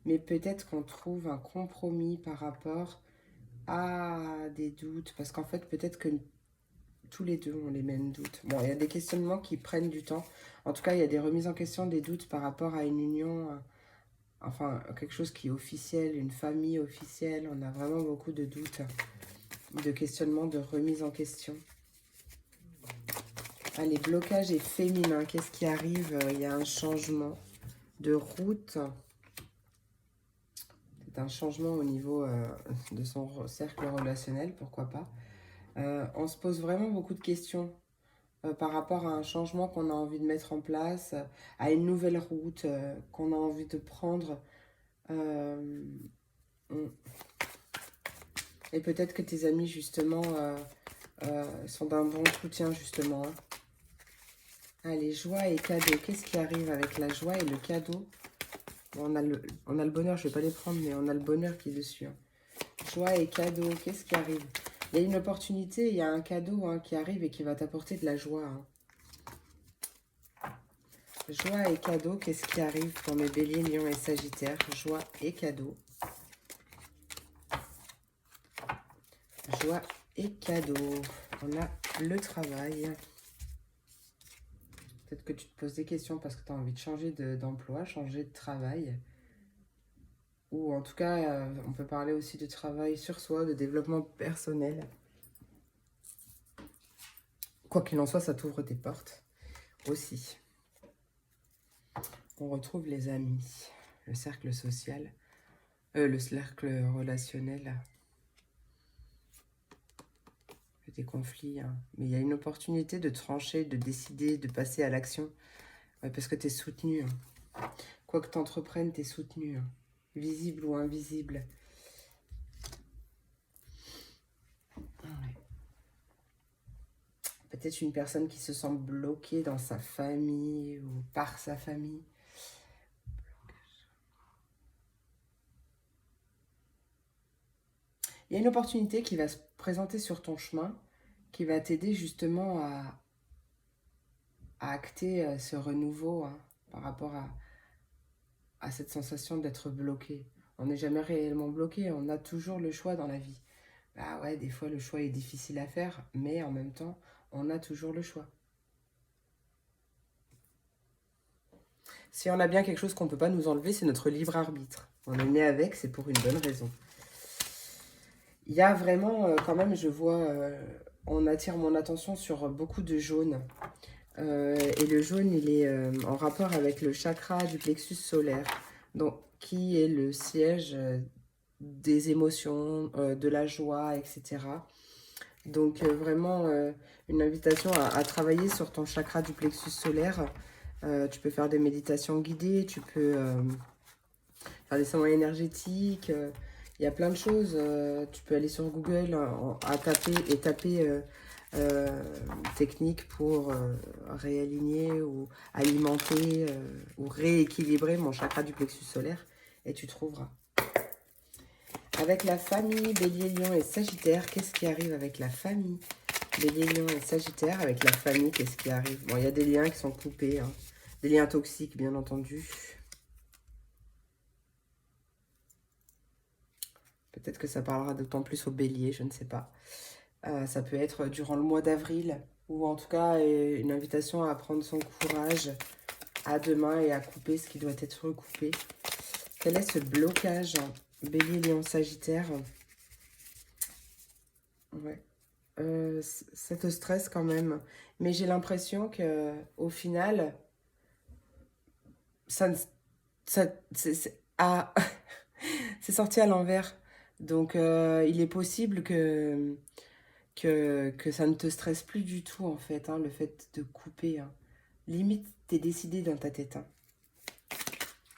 Mais peut-être qu'on trouve un compromis par rapport à des doutes. Parce qu'en fait, peut-être que tous les deux ont les mêmes doutes. Bon, il y a des questionnements qui prennent du temps. En tout cas, il y a des remises en question, des doutes par rapport à une union, enfin, quelque chose qui est officiel, une famille officielle. On a vraiment beaucoup de doutes, de questionnements, de remises en question. Allez, blocage et féminin. Qu'est-ce qui arrive? Il y a un changement de route. C'est un changement au niveau de son cercle relationnel, pourquoi pas. On se pose vraiment beaucoup de questions par rapport à un changement qu'on a envie de mettre en place, à une nouvelle route qu'on a envie de prendre. Et peut-être que tes amis, justement, sont d'un bon soutien, justement. Hein. Allez, joie et cadeau. Qu'est-ce qui arrive avec la joie et le cadeau? Bon, on a le bonheur, je ne vais pas les prendre, mais on a le bonheur qui est dessus. Hein. Joie et cadeau, qu'est-ce qui arrive? Il y a une opportunité, il y a un cadeau qui arrive et qui va t'apporter de la joie. Hein. Joie et cadeau, qu'est-ce qui arrive pour mes béliers, lions et sagittaires? Joie et cadeau. Joie et cadeau. On a le travail. Peut-être que tu te poses des questions parce que tu as envie de changer d'emploi, changer de travail. Ou en tout cas, on peut parler aussi de travail sur soi, de développement personnel. Quoi qu'il en soit, ça t'ouvre tes portes aussi. On retrouve les amis, le cercle social, le cercle relationnel. Des conflits, hein. Mais il y a une opportunité de trancher, de décider, de passer à l'action. Ouais, parce que tu es soutenu. Hein. Quoi que tu entreprennes, tu es soutenu. Hein. Visible ou invisible. Ouais. Peut-être une personne qui se sent bloquée dans sa famille ou par sa famille. Il y a une opportunité qui va se présenter sur ton chemin, qui va t'aider justement à acter ce renouveau hein, par rapport à cette sensation d'être bloqué. On n'est jamais réellement bloqué, on a toujours le choix dans la vie. Bah ouais, des fois le choix est difficile à faire, mais en même temps, on a toujours le choix. Si on a bien quelque chose qu'on ne peut pas nous enlever, c'est notre libre arbitre. On est né avec, c'est pour une bonne raison. Il y a vraiment, quand même, je vois on attire mon attention sur beaucoup de jaune. Et le jaune, il est en rapport avec le chakra du plexus solaire, donc, qui est le siège des émotions, de la joie, etc. Donc vraiment une invitation à travailler sur ton chakra du plexus solaire. Tu peux faire des méditations guidées, tu peux faire des soins énergétiques. Il y a plein de choses. Tu peux aller sur Google à taper techniques pour réaligner ou alimenter ou rééquilibrer mon chakra du plexus solaire et tu trouveras. Avec la famille Bélier, Lion et Sagittaire, qu'est-ce qui arrive avec la famille Bélier, Lion et Sagittaire? Avec la famille, qu'est-ce qui arrive? Bon, il y a des liens qui sont coupés, hein. Des liens toxiques, bien entendu. Peut-être que ça parlera d'autant plus au Bélier, je ne sais pas. Ça peut être durant le mois d'avril, ou en tout cas une invitation à prendre son courage à deux mains et à couper ce qui doit être recoupé. Quel est ce blocage Bélier, Lion, Sagittaire? Ouais. Ça te stresse quand même. Mais j'ai l'impression que au final, ça, ah, c'est sorti à l'envers. Donc, il est possible que ça ne te stresse plus du tout, en fait, hein, le fait de couper. Hein. Limite, t'es décidé dans ta tête. Hein.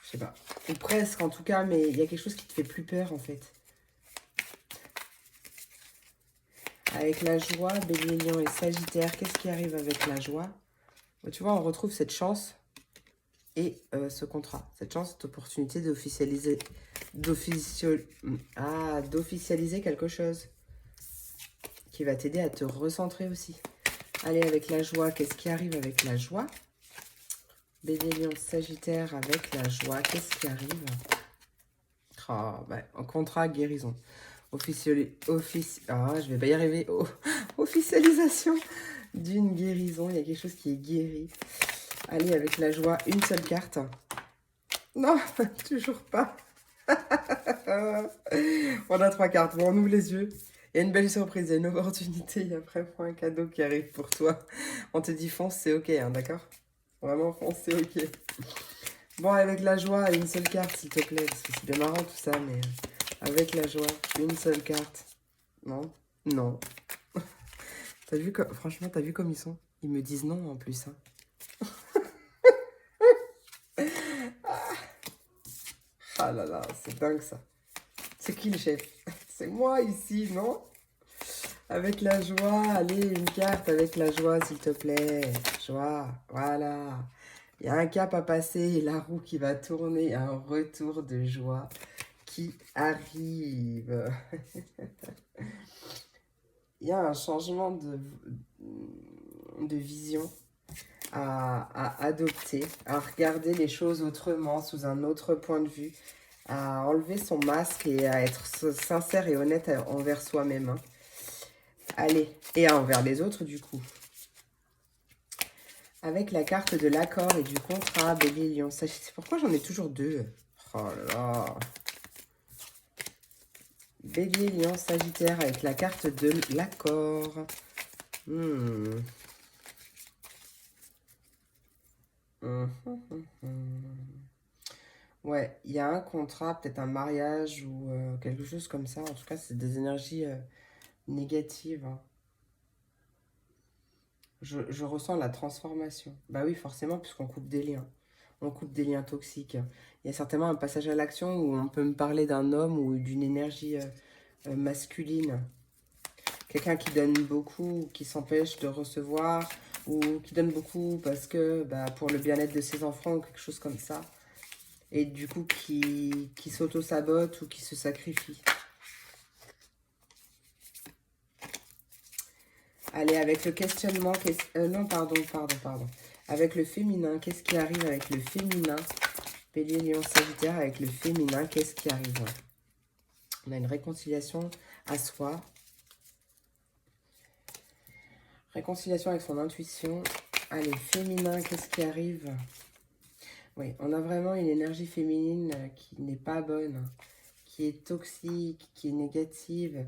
Je sais pas. Ou presque, en tout cas, mais il y a quelque chose qui te fait plus peur, en fait. Avec la joie, Bélier, Lion et Sagittaire, qu'est-ce qui arrive avec la joie? Tu vois, on retrouve cette chance et ce contrat. Cette chance, cette opportunité d'officialiser quelque chose qui va t'aider à te recentrer aussi. Allez, avec la joie, qu'est-ce qui arrive avec la joie? Bélier, Lion, Sagittaire, avec la joie, qu'est-ce qui arrive? Un contrat, guérison. Je vais pas y arriver. Officialisation d'une guérison. Il y a quelque chose qui est guéri. Allez, avec la joie, une seule carte. Non, toujours pas. On a 3 cartes. Bon, on ouvre les yeux. Il y a une belle surprise, il y a une opportunité. Il y a vraiment un cadeau qui arrive pour toi. On te dit fonce, c'est ok, hein, d'accord? Vraiment, fonce, c'est ok. Bon, avec la joie, une seule carte, s'il te plaît. Parce que c'est bien marrant tout ça, mais avec la joie, une seule carte. Non? Non. T'as vu franchement, t'as vu comme ils sont? Ils me disent non en plus. Hein. Ah là là, c'est dingue ça. C'est qui le chef? C'est moi ici, non? Avec la joie, allez, une carte avec la joie, s'il te plaît. Joie, voilà. Il y a un cap à passer, la roue qui va tourner, un retour de joie qui arrive. Il y a un changement de vision à adopter, à regarder les choses autrement, sous un autre point de vue, à enlever son masque et à être sincère et honnête envers soi-même. Hein. Allez, et envers les autres du coup. Avec la carte de l'accord et du contrat, Bélier, Lion, Sagittaire. Pourquoi j'en ai toujours 2? Oh là là. Bélier, Lion, Sagittaire avec la carte de l'accord. Ouais, il y a un contrat, peut-être un mariage ou quelque chose comme ça. En tout cas, c'est des énergies négatives. Hein. Je ressens la transformation. Bah oui, forcément, puisqu'on coupe des liens. On coupe des liens toxiques. Il y a certainement un passage à l'action où on peut me parler d'un homme ou d'une énergie masculine. Quelqu'un qui donne beaucoup, qui s'empêche de recevoir, ou qui donne beaucoup parce que pour le bien-être de ses enfants ou quelque chose comme ça. Et du coup, qui s'auto-sabote ou qui se sacrifie. Allez, avec le questionnement... non, pardon. Avec le féminin, qu'est-ce qui arrive avec le féminin? Bélier, Lion, Sagittaire, avec le féminin, qu'est-ce qui arrive? On a une réconciliation à soi. Réconciliation avec son intuition. Allez, féminin, qu'est-ce qui arrive? Oui, on a vraiment une énergie féminine qui n'est pas bonne, qui est toxique, qui est négative.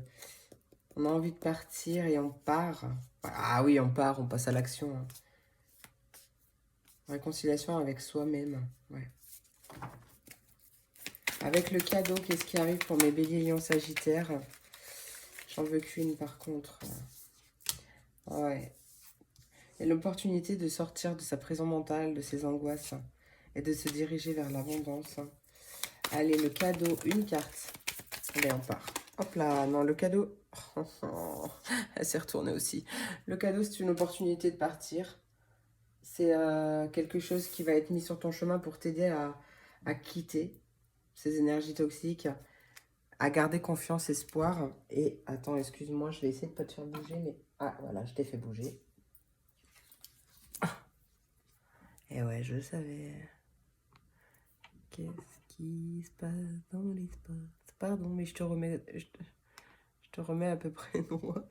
On a envie de partir et on part. Ah oui, on part, on passe à l'action. Hein. Réconciliation avec soi-même. Ouais. Avec le cadeau, qu'est-ce qui arrive pour mes béliers, lions, sagittaires? J'en veux qu'une par contre. Ouais. Et l'opportunité de sortir de sa prison mentale, de ses angoisses et de se diriger vers l'abondance. Allez, le cadeau, une carte. Allez, on part. Hop là, non, le cadeau... Elle s'est retournée aussi. Le cadeau, c'est une opportunité de partir. C'est quelque chose qui va être mis sur ton chemin pour t'aider à quitter ces énergies toxiques, à garder confiance, espoir. Et attends, excuse-moi, je vais essayer de pas te faire bouger, mais... Ah, voilà, je t'ai fait bouger. Et ouais, je le savais. Qu'est-ce qui se passe dans l'espace? Pardon, mais je te remets à peu près droit.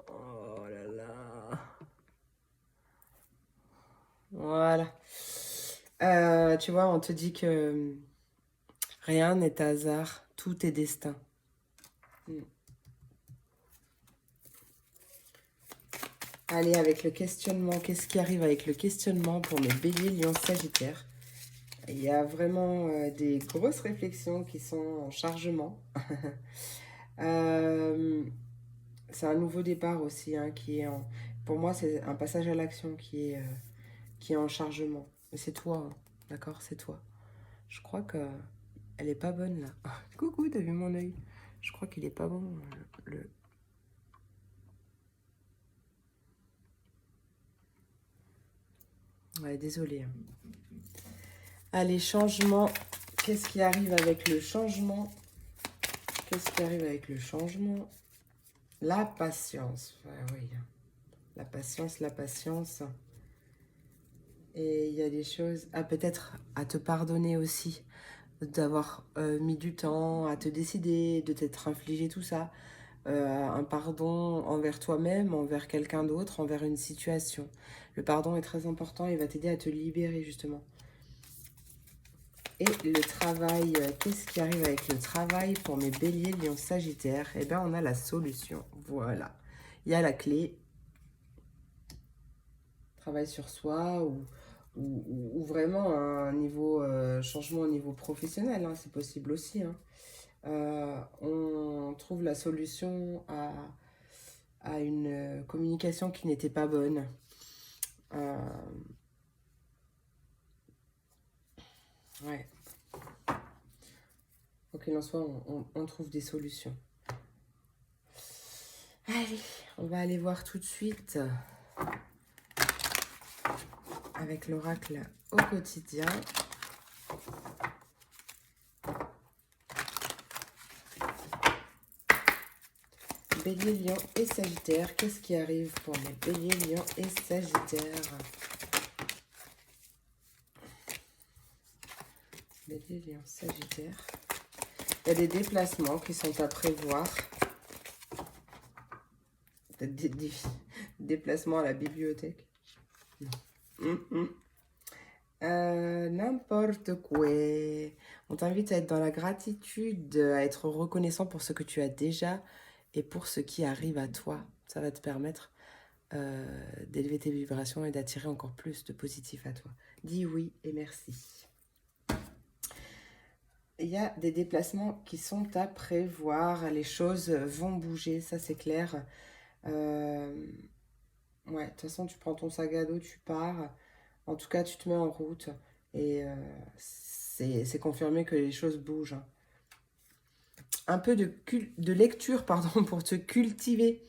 Oh là là. Voilà. Tu vois, on te dit que rien n'est hasard, tout est destin. Allez, avec le questionnement, qu'est-ce qui arrive avec le questionnement pour mes béliers, lions, sagittaires? Il y a vraiment des grosses réflexions qui sont en chargement. C'est un nouveau départ aussi, hein, qui est en... Pour moi, c'est un passage à l'action qui est en chargement. Mais c'est toi, hein, d'accord? C'est toi. Je crois que elle est pas bonne, là. Coucou, t'as vu mon œil? Je crois qu'il est pas bon, le... Ouais, désolée. Allez, changement. Qu'est-ce qui arrive avec le changement? Qu'est-ce qui arrive avec le changement? La patience. Ouais, oui. La patience, la patience. Et il y a des choses... Ah, peut-être à te pardonner aussi. D'avoir mis du temps à te décider, de t'être infligé tout ça. Un pardon envers toi-même, envers quelqu'un d'autre, envers une situation. Le pardon est très important, il va t'aider à te libérer justement. Et le travail, qu'est-ce qui arrive avec le travail pour mes béliers, lions, sagittaires? Eh bien, on a la solution, voilà. Il y a la clé. Travail sur soi ou vraiment un niveau, changement au niveau professionnel, hein, c'est possible aussi. Hein. On trouve la solution à une communication qui n'était pas bonne. Ouais. Quoi qu'il en soit, on trouve des solutions. Allez, on va aller voir tout de suite avec l'oracle au quotidien. Bélier, lion et sagittaire. Qu'est-ce qui arrive pour mes béliers, lion et sagittaire? Bélier, lion, sagittaire. Il y a des déplacements qui sont à prévoir. Peut-être des déplacements à la bibliothèque. N'importe quoi. On t'invite à être dans la gratitude, à être reconnaissant pour ce que tu as déjà et pour ce qui arrive à toi. Ça va te permettre d'élever tes vibrations et d'attirer encore plus de positif à toi. Dis oui et merci. Il y a des déplacements qui sont à prévoir. Les choses vont bouger, ça c'est clair. Ouais, de toute façon, tu prends ton sac à dos, tu pars. En tout cas, tu te mets en route. Et c'est confirmé que les choses bougent. Hein. Un peu de lecture, pardon, pour te cultiver.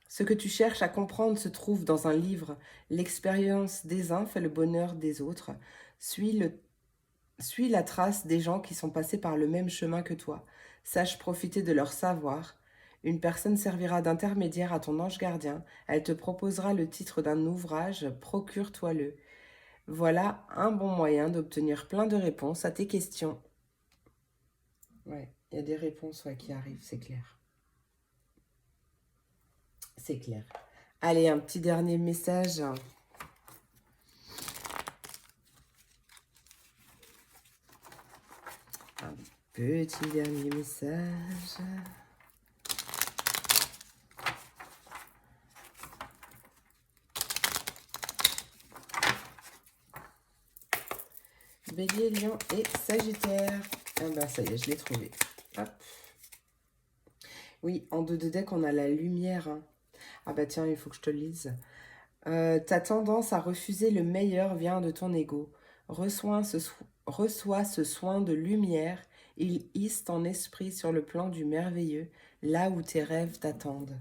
Ce que tu cherches à comprendre se trouve dans un livre. L'expérience des uns fait le bonheur des autres. Suis la trace des gens qui sont passés par le même chemin que toi. Sache profiter de leur savoir. Une personne servira d'intermédiaire à ton ange gardien. Elle te proposera le titre d'un ouvrage. Procure-toi-le. Voilà un bon moyen d'obtenir plein de réponses à tes questions. Ouais, il y a des réponses qui arrivent, c'est clair. C'est clair. Allez, un petit dernier message. Un petit dernier message. Bélier, Lion et Sagittaire. Ah bah ça y est, je l'ai trouvé. Hop. Oui, en dos de deck, on a la lumière. Hein. Ah bah tiens, il faut que je te le lise. Ta tendance à refuser le meilleur vient de ton ego. Reçois ce soin de lumière. Il hisse ton esprit sur le plan du merveilleux, là où tes rêves t'attendent.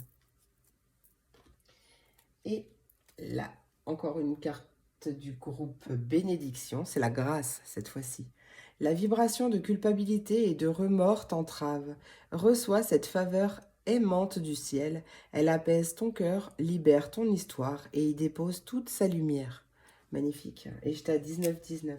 Et là, encore une carte du groupe Bénédiction, c'est la grâce cette fois-ci. La vibration de culpabilité et de remords t'entrave. Reçois cette faveur aimante du ciel. Elle apaise ton cœur, libère ton histoire et y dépose toute sa lumière. Magnifique. Et j'étais à 19,19.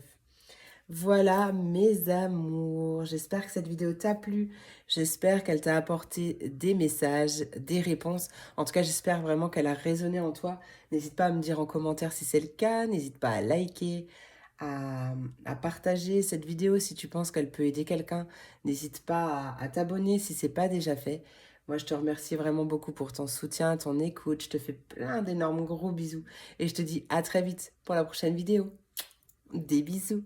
Voilà mes amours, j'espère que cette vidéo t'a plu, j'espère qu'elle t'a apporté des messages, des réponses. En tout cas, j'espère vraiment qu'elle a résonné en toi. N'hésite pas à me dire en commentaire si c'est le cas, n'hésite pas à liker, à partager cette vidéo si tu penses qu'elle peut aider quelqu'un. N'hésite pas à t'abonner si ce n'est pas déjà fait. Moi, je te remercie vraiment beaucoup pour ton soutien, ton écoute. Je te fais plein d'énormes gros bisous et je te dis à très vite pour la prochaine vidéo. Des bisous.